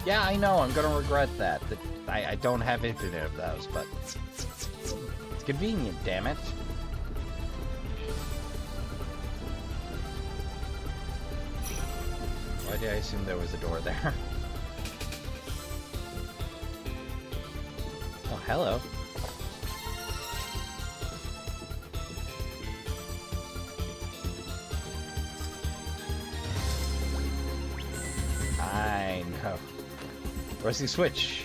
Yeah, I know, I'm gonna regret that. I don't have infinite of those, but it's convenient, damn it. Why did I assume there was a door there? Oh, hello. I know. Where's the switch?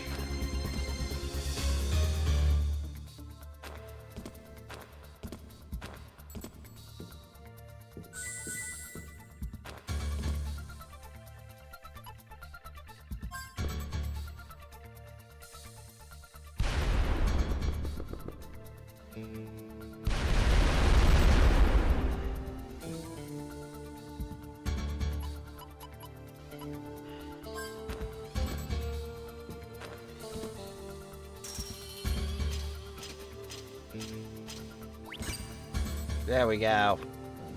There we go.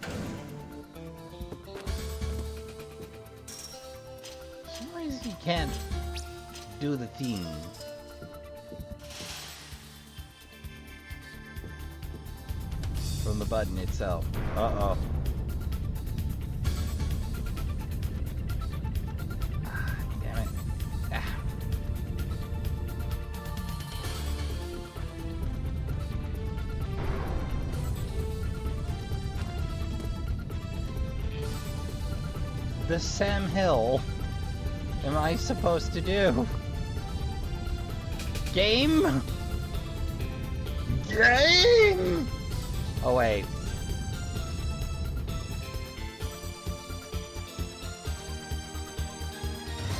For some reason you can't do the thing. From the button itself. Uh-oh. Ah, damn it. Ah. The Sam Hill am I supposed to do? Game? Game? Oh wait.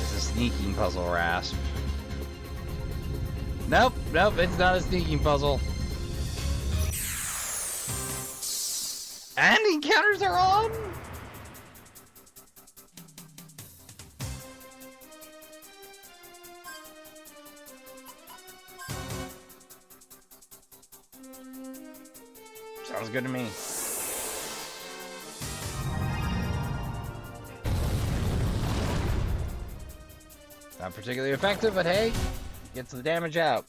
It's a sneaking puzzle, Rasp. Nope, it's not a sneaking puzzle. And encounters are on? Sounds good to me. Not particularly effective, but hey, gets the damage out.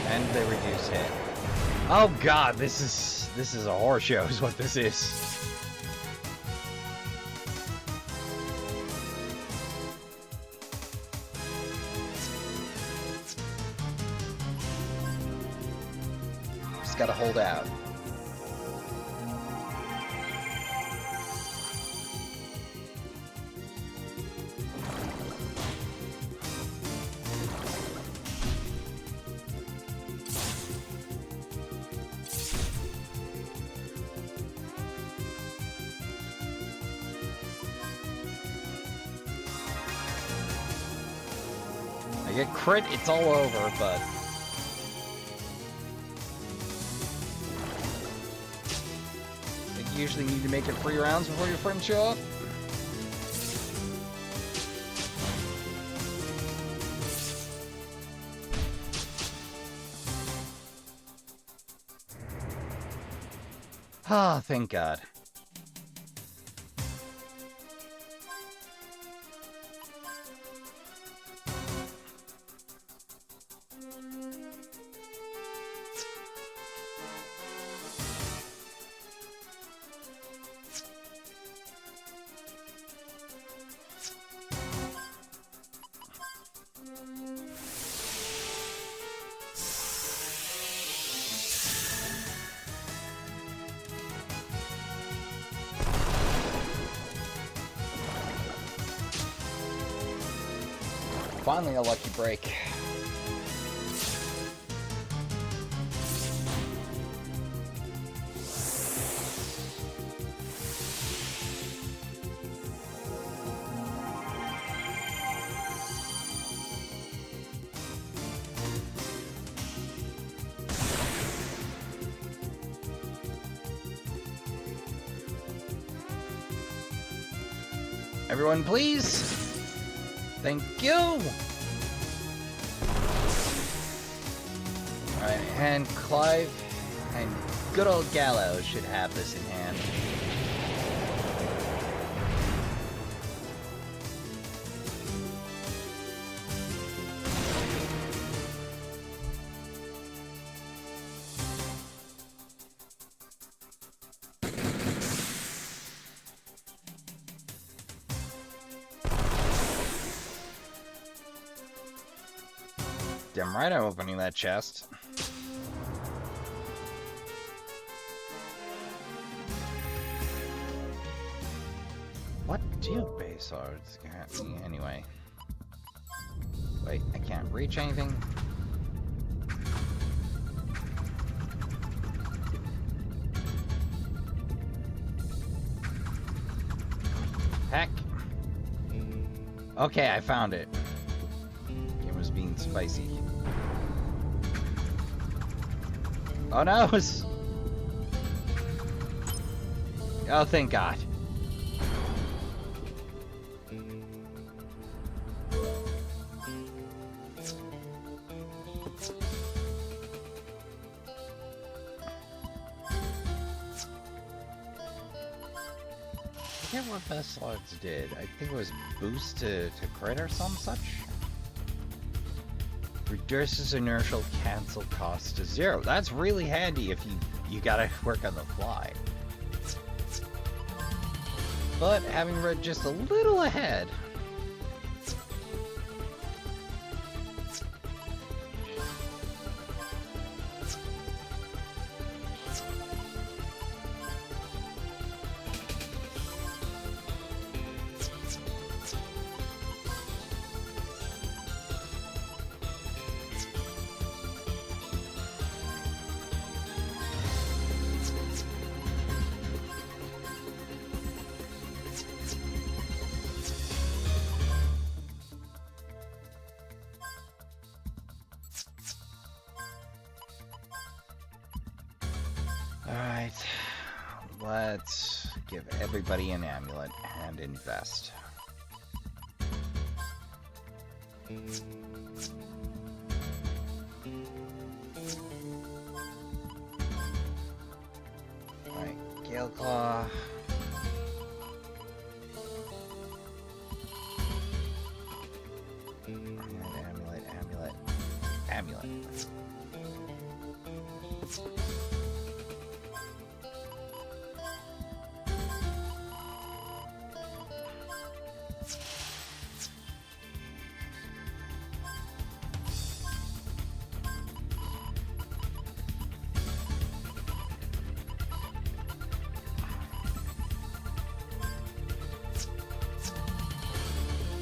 And they reduce hit. Oh god, this is a horror show is what this is. gotta hold out. I get crit, it's all over, but... I think you usually need to make it 3 rounds before your friends show up. Ah, thank God. Finally a lucky break. Everyone, please. Thank you. Alright, and Clive and good old Gallows should have this in hand. Damn right I'm opening that chest. What do base swords grant me anyway? Wait, I can't reach anything? Heck! Okay, I found it. It was being spicy. Oh no! Oh, thank God. I forget what Best Slugs did. I think it was boost to crit or some such. Reduces inertial cancel cost to 0. That's really handy if you gotta work on the fly. But having read just a little ahead. Alright, let's give everybody an amulet and invest. Alright, Gale Claw. Amulet.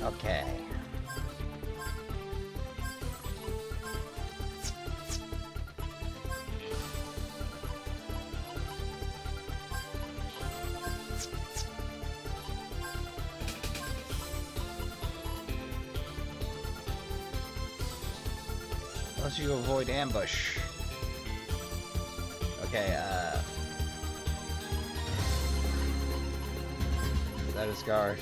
Okay. Unless you avoid ambush. Okay, that is guard.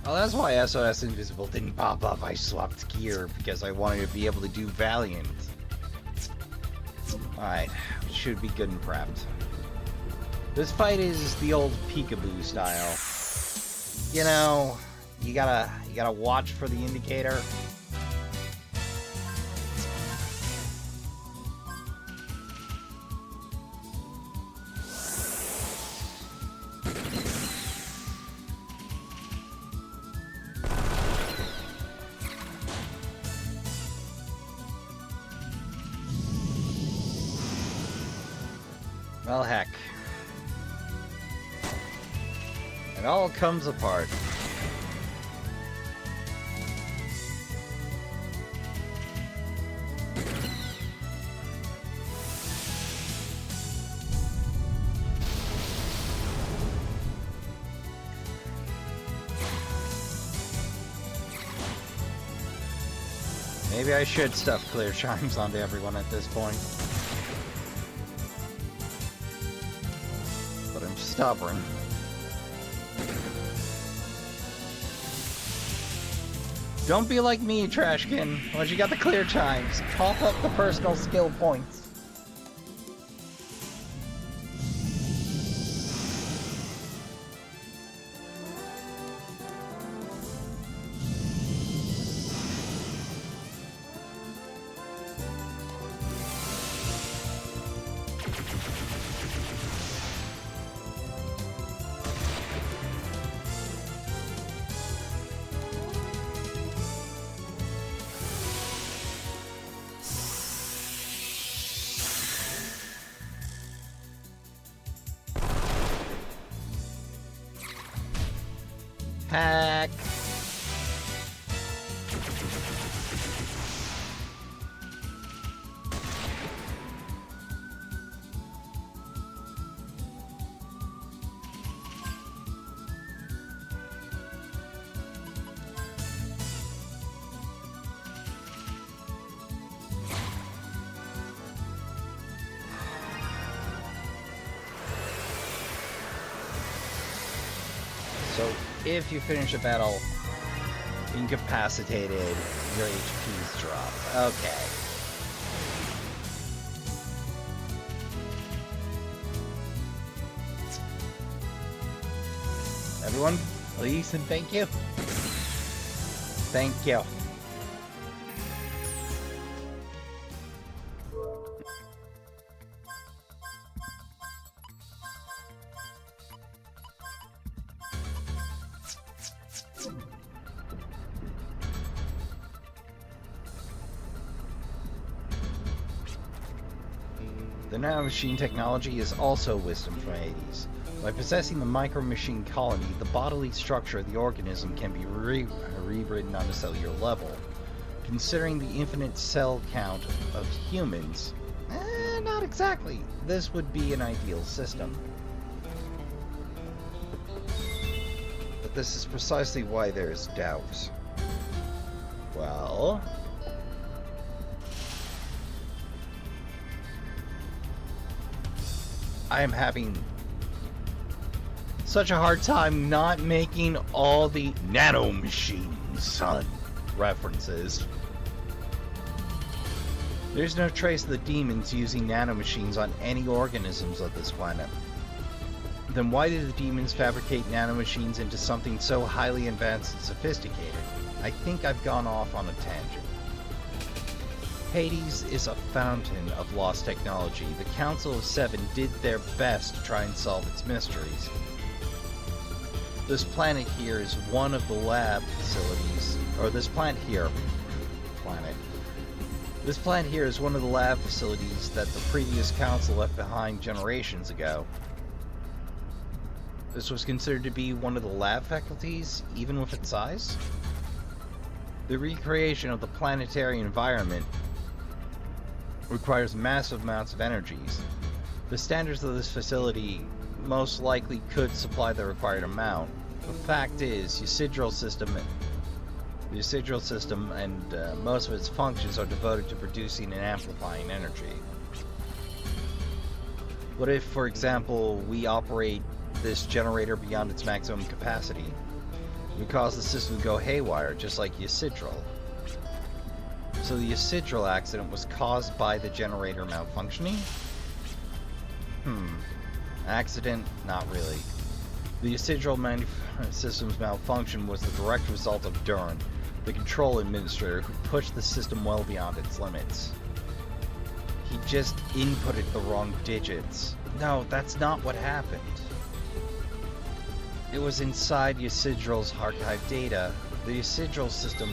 Well, that's why SOS Invisible didn't pop up. I swapped gear because I wanted to be able to do Valiant. Alright, should be good and prepped. This fight is the old peekaboo style. You know, you gotta watch for the indicator. Well, heck. It all comes apart. Maybe I should stuff clear chimes onto everyone at this point. But I'm stubborn. Don't be like me, Trashkin. Once you got the clear chimes, cough up the personal skill points. Hack. So, if you finish a battle incapacitated, your HP's drop. Okay. Everyone, please and thank you. Thank you. The nanomachine technology is also wisdom from Hades. By possessing the micro-machine colony, the bodily structure of the organism can be rewritten on a cellular level. Considering the infinite cell count of humans, not exactly. This would be an ideal system. But this is precisely why there is doubt. Well... I am having such a hard time not making all the nanomachines, son, references. There's no trace of the demons using nanomachines on any organisms of this planet. Then why did the demons fabricate nanomachines into something so highly advanced and sophisticated? I think I've gone off on a tangent. Hades is a fountain of lost technology. The Council of Seven did their best to try and solve its mysteries. This planet here is one of the lab facilities, or this planet here is one of the lab facilities that the previous council left behind generations ago. This was considered to be one of the lab faculties, even with its size. The recreation of the planetary environment requires massive amounts of energies. The standards of this facility most likely could supply the required amount. The fact is, the Ysidral system and most of its functions are devoted to producing and amplifying energy. What if, for example, we operate this generator beyond its maximum capacity? It would cause the system to go haywire, just like Ysidral. So the Ysidral accident was caused by the generator malfunctioning? Accident? Not really. The Ysidral system's malfunction was the direct result of Durin, the control administrator who pushed the system well beyond its limits. He just inputted the wrong digits. No, that's not what happened. It was inside Ysidral's archive data. The Ysidral system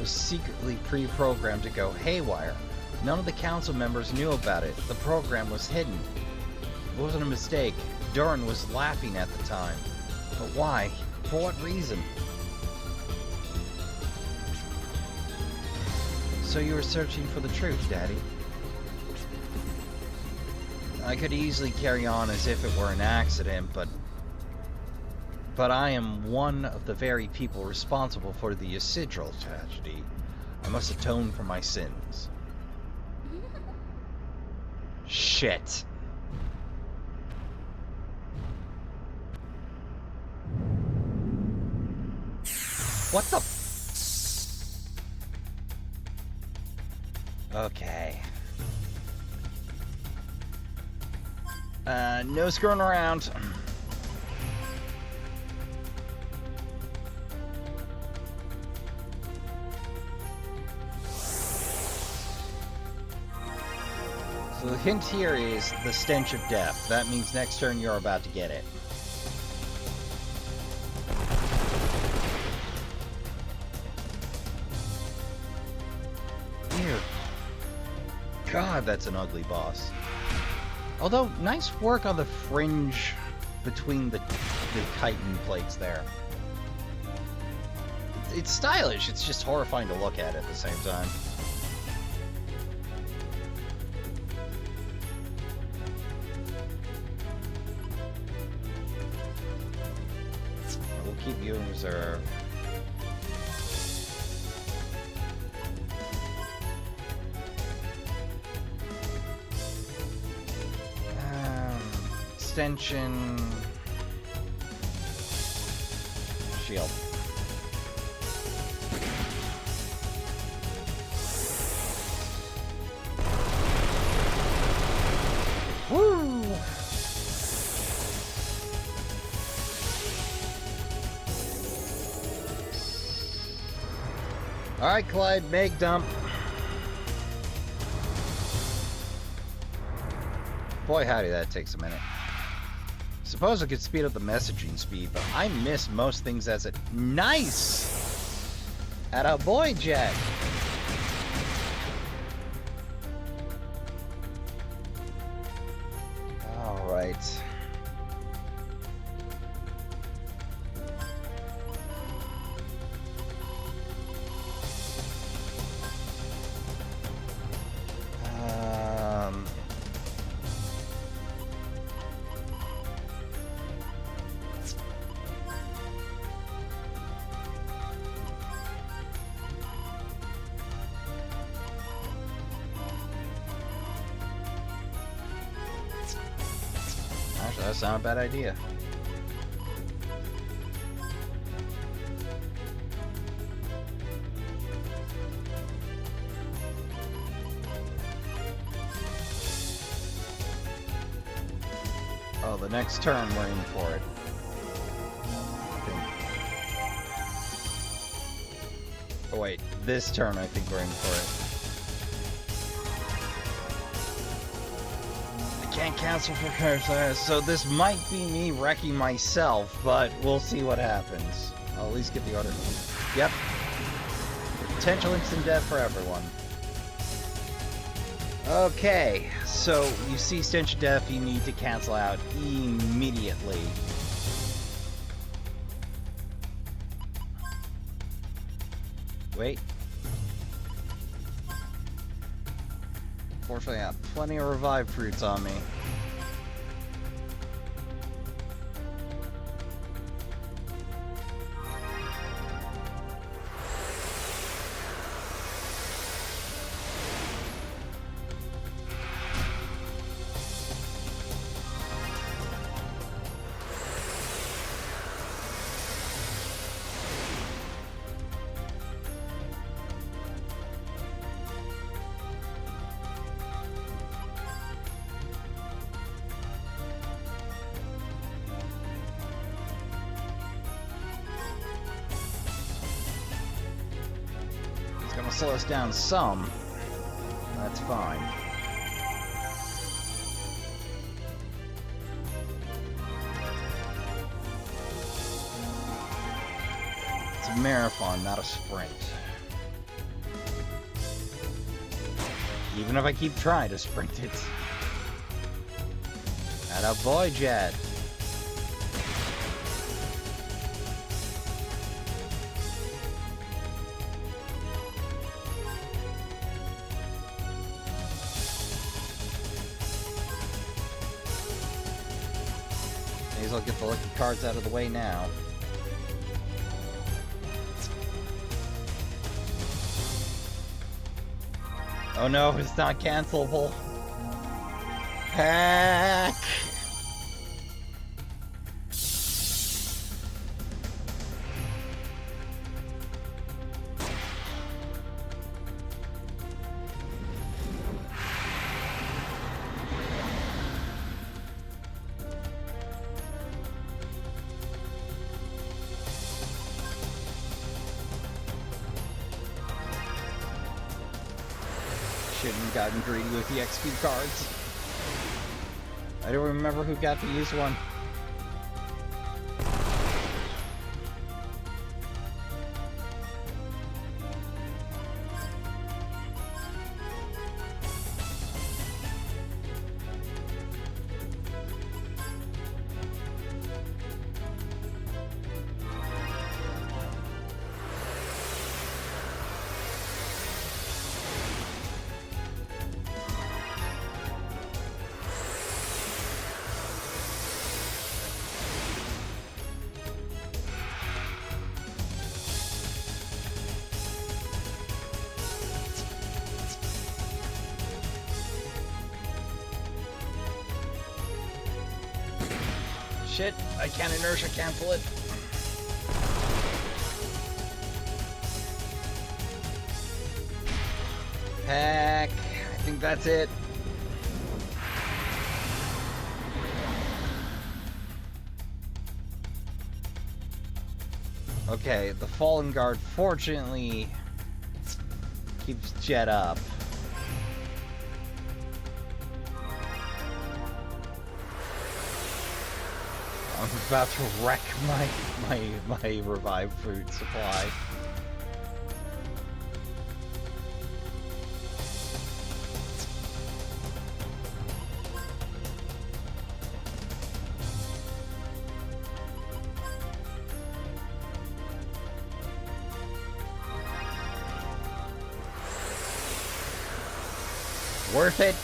was secretly pre-programmed to go haywire. None of the council members knew about it. The program was hidden. It wasn't a mistake. Durin was laughing at the time. But why? For what reason? So you were searching for the truth, Daddy? I could easily carry on as if it were an accident, but I am one of the very people responsible for the Ysidral tragedy. I must atone for my sins. Shit. What the? Okay. No screwing around. So the hint here is the stench of death. That means next turn you're about to get it. Ew. God, that's an ugly boss. Although, nice work on the fringe between the chitin plates there. It's stylish, it's just horrifying to look at the same time. We'll keep you in reserve. Extension... shield. Woo! Alright, Clyde, make dump. Boy howdy, that takes a minute. Suppose I could speed up the messaging speed, but I miss most things as it. Nice! Atta boy, Jack! Alright. That's not a bad idea. Oh, the next turn we're in for it. Oh wait, this turn I think we're in for it. I can't cancel for curse, so this might be me wrecking myself, but we'll see what happens. I'll at least get the order. Yep. Potential instant death for everyone. Okay, so you see stench of death, you need to cancel out immediately. Wait. Fortunately, I have plenty of revived fruits on me. Slow us down some. That's fine. It's a marathon, not a sprint. Even if I keep trying to sprint it. Atta boy, Jet. I'll get the lucky cards out of the way now. Oh no, it's not cancelable. Heck! Shouldn't have gotten greedy with the XP cards. I don't remember who got to use one. Shit, I can't inertia cancel it. Heck, I think that's it. Okay, the Fallen Guard fortunately keeps Jet up. I'm about to wreck my revived fruit supply. Worth it.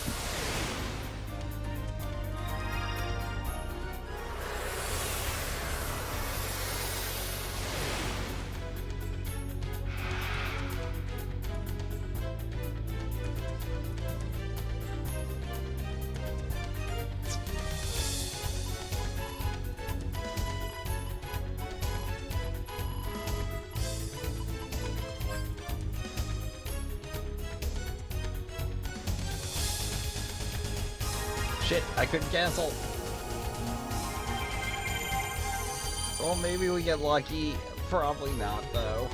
Shit, I couldn't cancel. Well, maybe we get lucky. Probably not, though.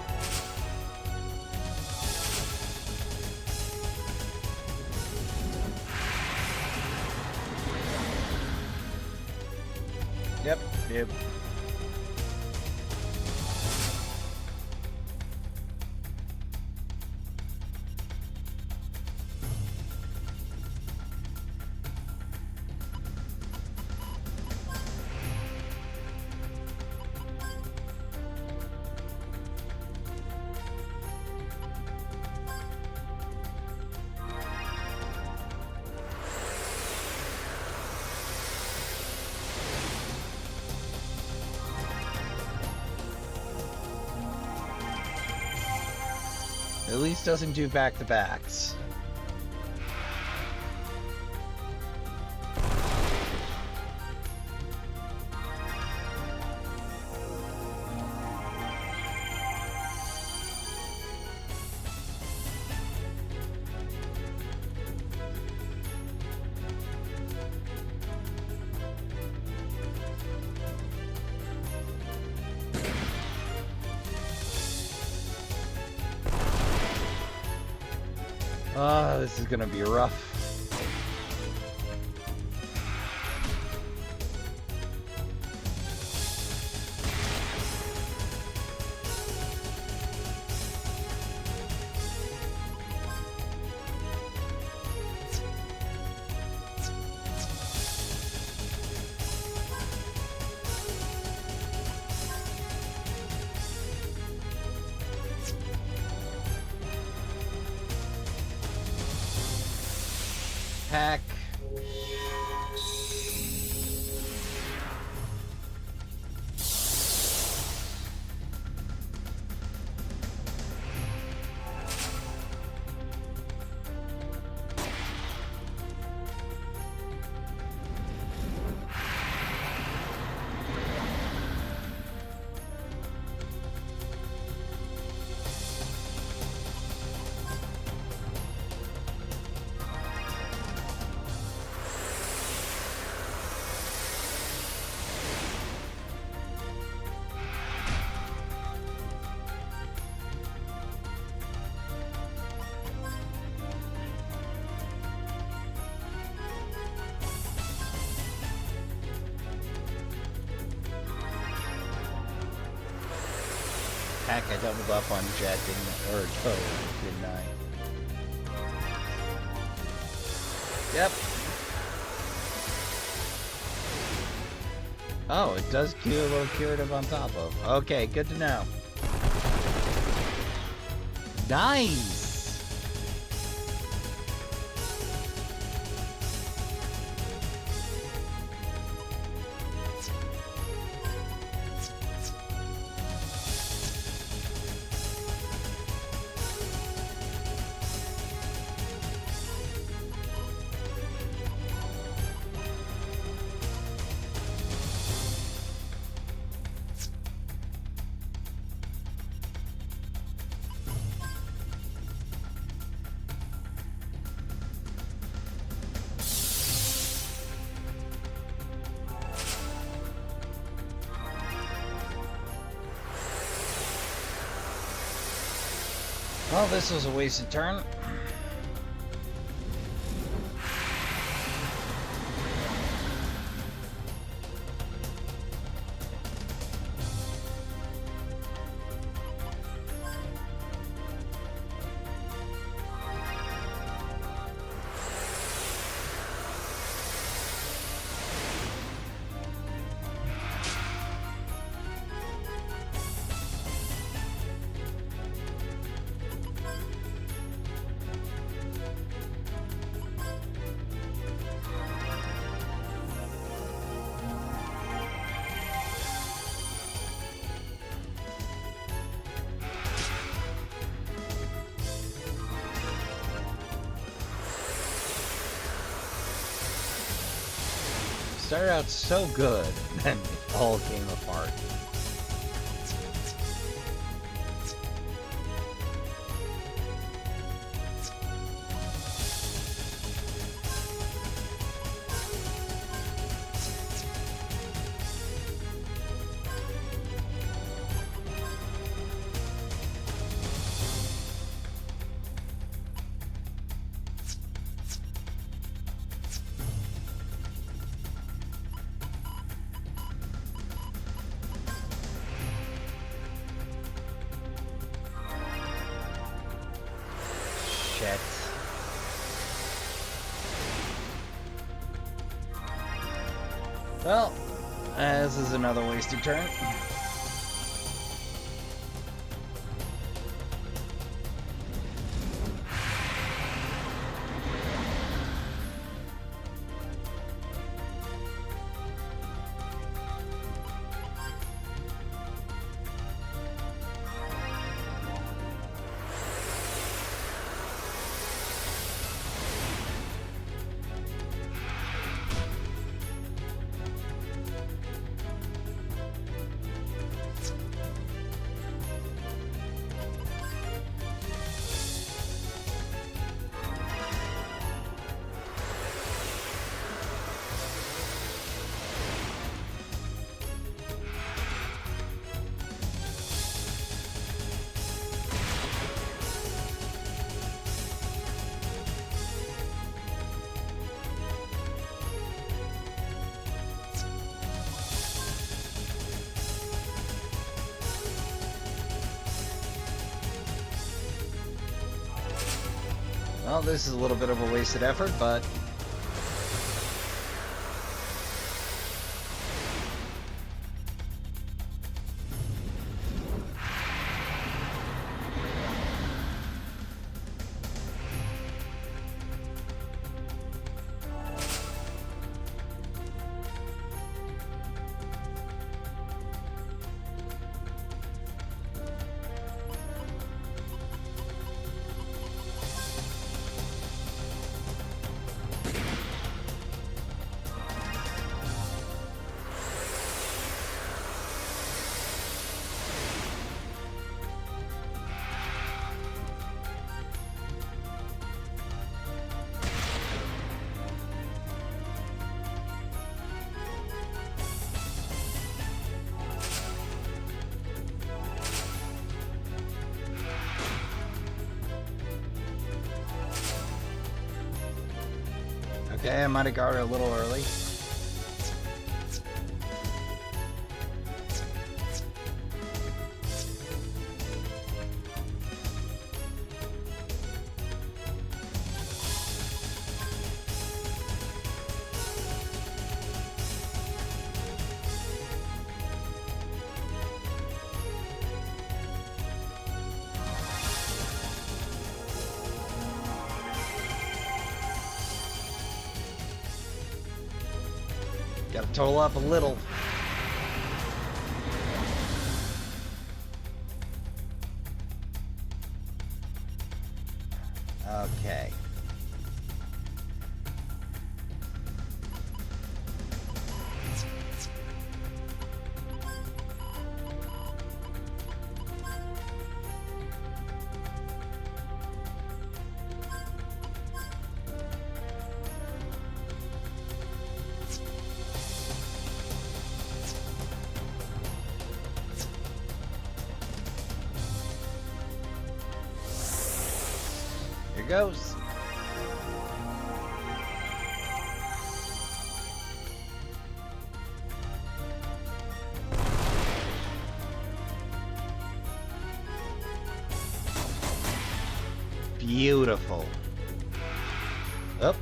Yep. At least doesn't do back-to-backs. This is gonna be rough. Hack. Heck, I doubled up on Jet, didn't I? Yep. Oh, it does do a little curative on top of. Okay, good to know. Nice! Well, this was a wasted turn. Started out so good, then it all came apart. Well, this is another wasted turn. Well, this is a little bit of a wasted effort, but okay, I might have got it a little early. Gotta total up a little. Okay. Here goes. Beautiful. Up.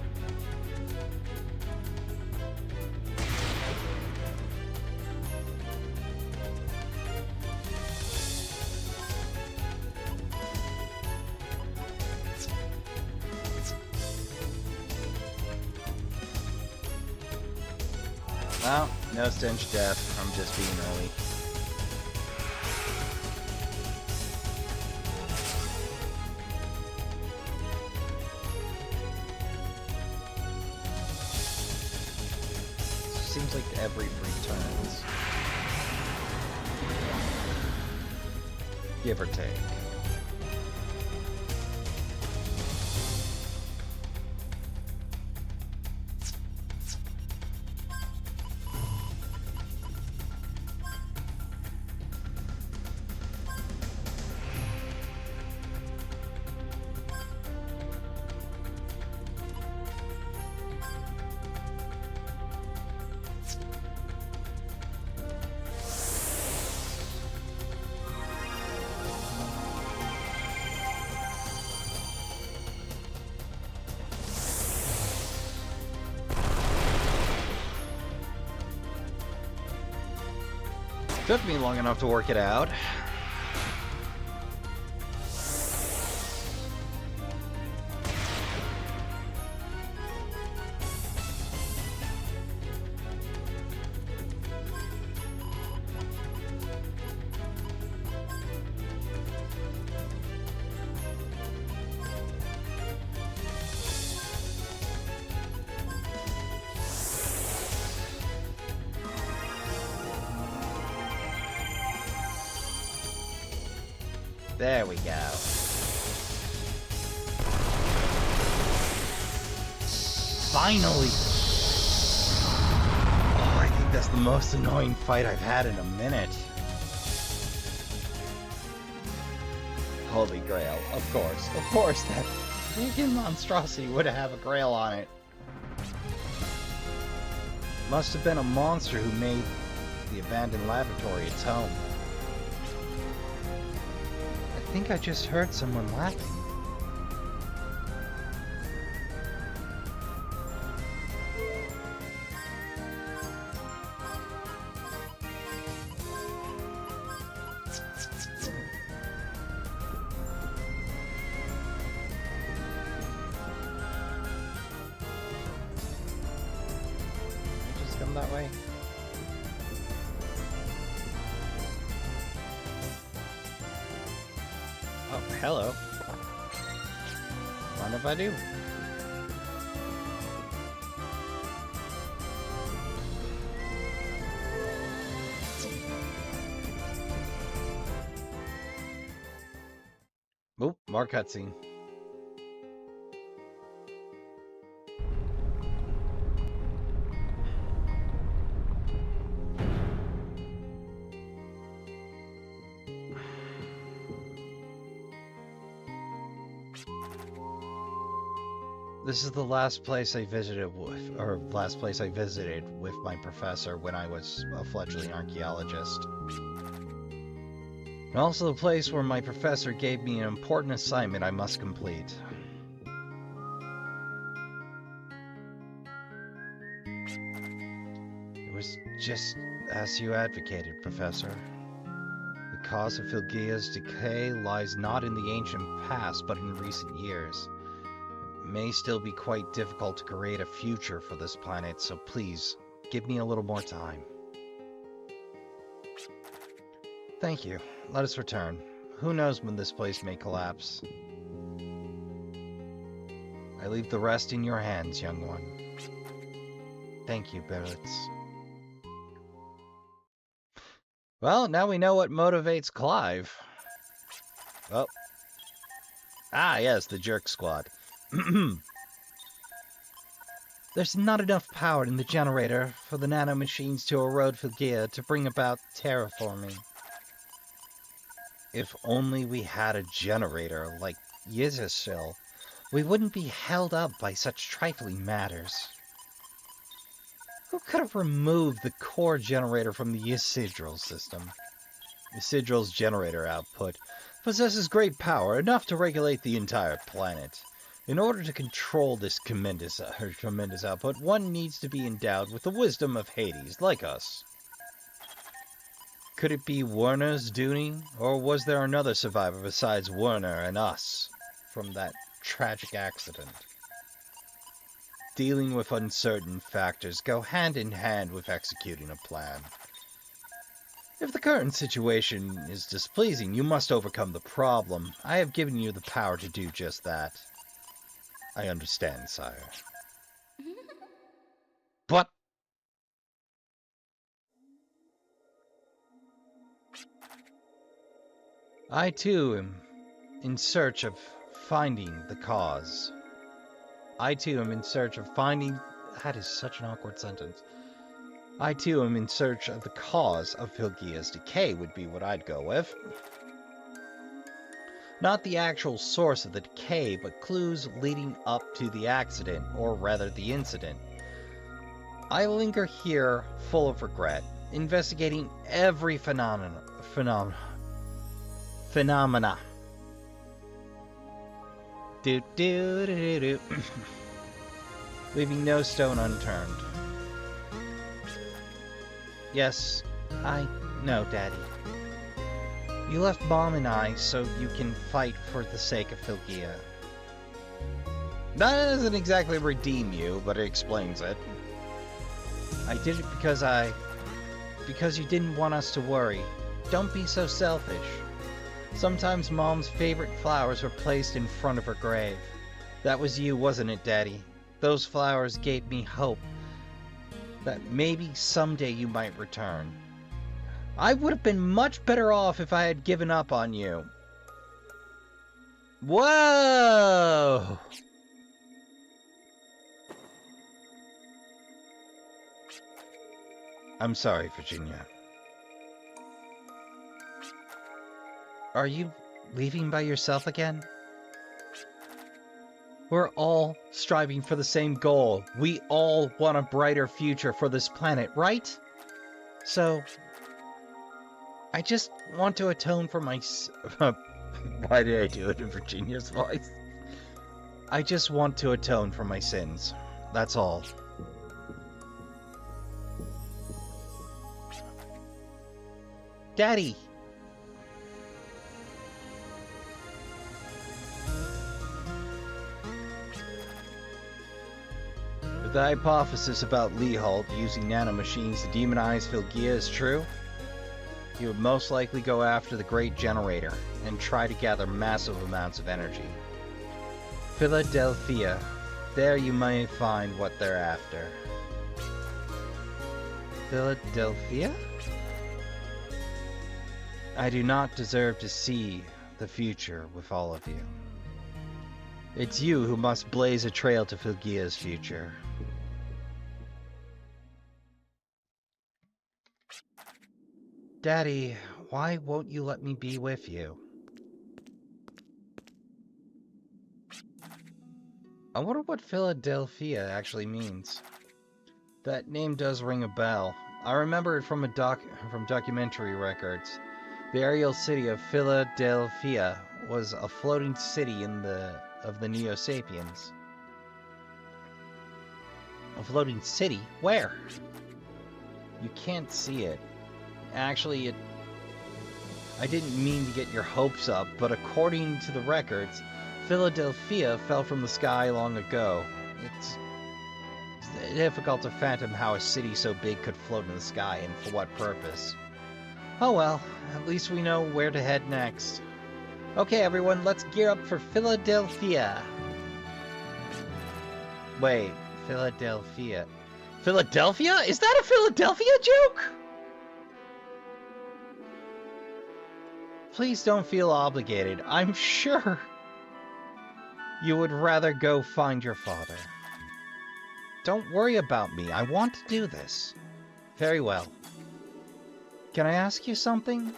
Well, no stench death from just being early. Seems like every 3 turns. Give or take. Took me long enough to work it out. There we go. Finally! Oh, I think that's the most annoying fight I've had in a minute. Holy Grail, of course. Of course, that freaking monstrosity would have a grail on it. Must have been a monster who made the abandoned laboratory its home. I think I just heard someone laughing. Did I just come that way? Oh, hello. Mind if I do? Oop, more cutscene. This is the last place I visited with my professor when I was a fledgling archaeologist. And also the place where my professor gave me an important assignment I must complete. It was just as you advocated, Professor. The cause of Filgia's decay lies not in the ancient past, but in recent years. It may still be quite difficult to create a future for this planet, so please, give me a little more time. Thank you. Let us return. Who knows when this place may collapse? I leave the rest in your hands, young one. Thank you, Berlitz. Well, now we know what motivates Clive. Oh. Ah, yes, the jerk squad. There's not enough power in the generator for the nanomachines to erode Filgia to bring about terraforming. If only we had a generator like Yggdrasil, we wouldn't be held up by such trifling matters. Who could have removed the core generator from the Yggdrasil system? Yggdrasil's generator output possesses great power, enough to regulate the entire planet. In order to control this tremendous output, one needs to be endowed with the wisdom of Hades, like us. Could it be Werner's doing, or was there another survivor besides Werner and us from that tragic accident? Dealing with uncertain factors go hand in hand with executing a plan. If the current situation is displeasing, you must overcome the problem. I have given you the power to do just that. I understand, sire. But I too am in search of finding the cause. I too am in search of finding... That is such an awkward sentence. I too am in search of the cause of Filgia's decay would be what I'd go with. Not the actual source of the decay, but clues leading up to the accident, or rather the incident. I linger here full of regret, investigating every phenomena. Leaving no stone unturned. Yes, I No, Daddy. You left Mom and I so you can fight for the sake of Filgia. That doesn't exactly redeem you, but it explains it. I did it because you didn't want us to worry. Don't be so selfish. Sometimes Mom's favorite flowers were placed in front of her grave. That was you, wasn't it, Daddy? Those flowers gave me hope that maybe someday you might return. I would have been much better off if I had given up on you. Whoa! I'm sorry, Virginia. Are you leaving by yourself again? We're all striving for the same goal. We all want a brighter future for this planet, right? So, I just want to atone for my... Why did I do it in Virginia's voice? I just want to atone for my sins. That's all. Daddy! If the hypothesis about Leholt using nanomachines to demonize Filgia is true, he would most likely go after the Great Generator and try to gather massive amounts of energy. Philadelphia. There you may find what they're after. Philadelphia? I do not deserve to see the future with all of you. It's you who must blaze a trail to Filgia's future. Daddy, why won't you let me be with you? I wonder what Philadelphia actually means. That name does ring a bell. I remember it from from documentary records. The aerial city of Philadelphia was a floating city of the Neo-Sapiens. A floating city? Where? You can't see it. Actually, I didn't mean to get your hopes up, but according to the records, Philadelphia fell from the sky long ago. It's difficult to fathom how a city so big could float in the sky, and for what purpose. Oh well, at least we know where to head next. Okay, everyone, let's gear up for Philadelphia. Wait, Philadelphia. Philadelphia? Is that a Philadelphia joke? Please don't feel obligated. I'm sure you would rather go find your father. Don't worry about me. I want to do this. Very well. Can I ask you something?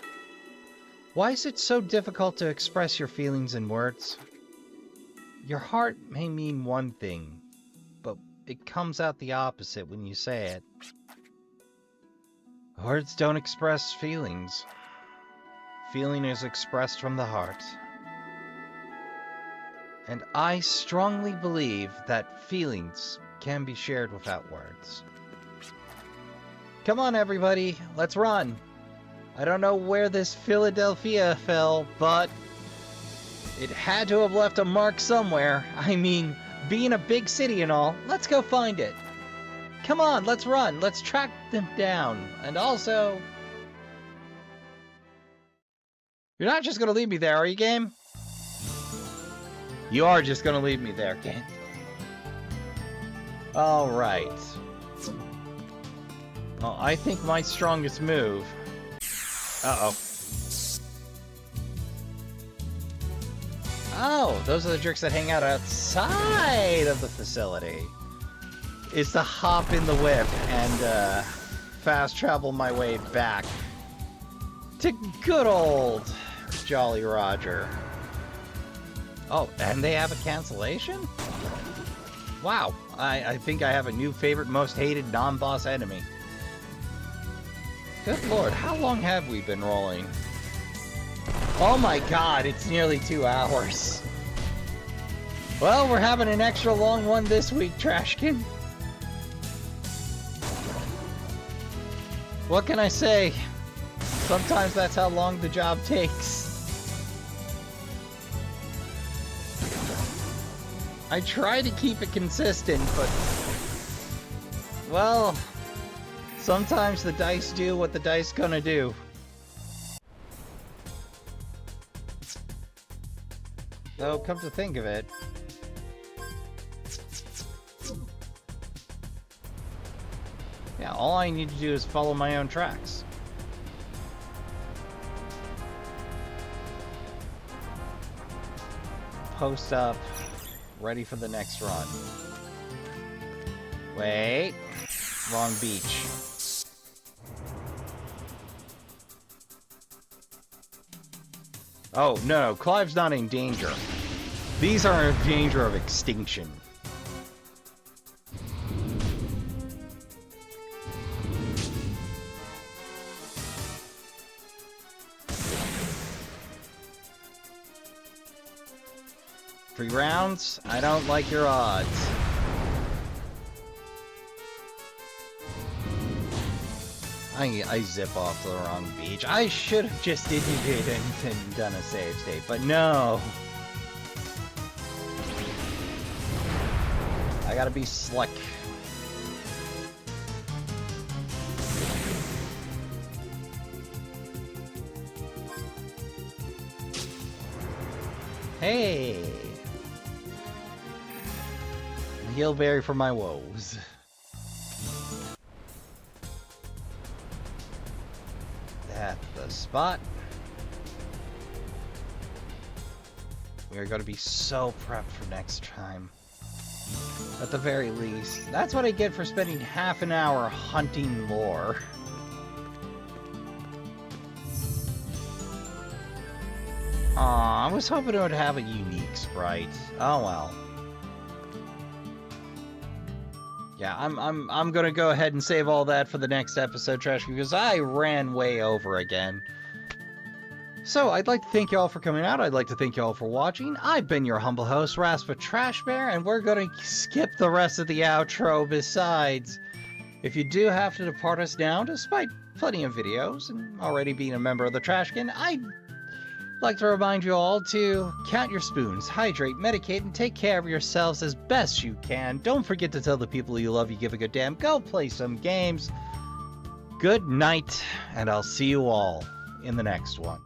Why is it so difficult to express your feelings in words? Your heart may mean one thing, but it comes out the opposite when you say it. Words don't express feelings. Feeling is expressed from the heart. And I strongly believe that feelings can be shared without words. Come on, everybody, let's run. I don't know where this Philadelphia fell, but it had to have left a mark somewhere. I mean, being a big city and all, let's go find it. Come on, let's run. Let's track them down. And also... You're not just gonna leave me there, are you, game? You are just gonna leave me there, game. Alright. Well, I think my strongest move... Uh-oh. Oh, those are the jerks that hang out outside of the facility. Is to hop in the whip and fast travel my way back to good old Jolly Roger. Oh, and they have a cancellation? Wow, I think I have a new favorite, most hated non-boss enemy. Good lord, how long have we been rolling? Oh my god, it's nearly 2 hours. Well, we're having an extra long one this week, Trashkin. What can I say? Sometimes that's how long the job takes. I try to keep it consistent, but... well... sometimes the dice do what the dice gonna do. Though, come to think of it... yeah, all I need to do is follow my own tracks. Post up, ready for the next run. Wait, wrong beach. Oh, no, Clive's not in danger. These are in danger of extinction. Three rounds? I don't like your odds. I zip off to the wrong beach. I should have just indicated and done a save state, but no. I gotta be slick. Hey! Heelberry for my woes. That's the spot. We are going to be so prepped for next time. At the very least. That's what I get for spending half an hour hunting lore. Aw, I was hoping it would have a unique sprite. Oh well. Yeah, I'm gonna go ahead and save all that for the next episode, Trashkin, because I ran way over again. So, I'd like to thank you all for coming out. I'd like to thank you all for watching. I've been your humble host, Raspa Trashbear, and we're gonna skip the rest of the outro besides. If you do have to depart us now, despite plenty of videos and already being a member of the Trashkin, I'd like to remind you all to count your spoons, hydrate, medicate, and take care of yourselves as best you can. Don't forget to tell the people you love you give a good damn. Go play some games. Good night, and I'll see you all in the next one.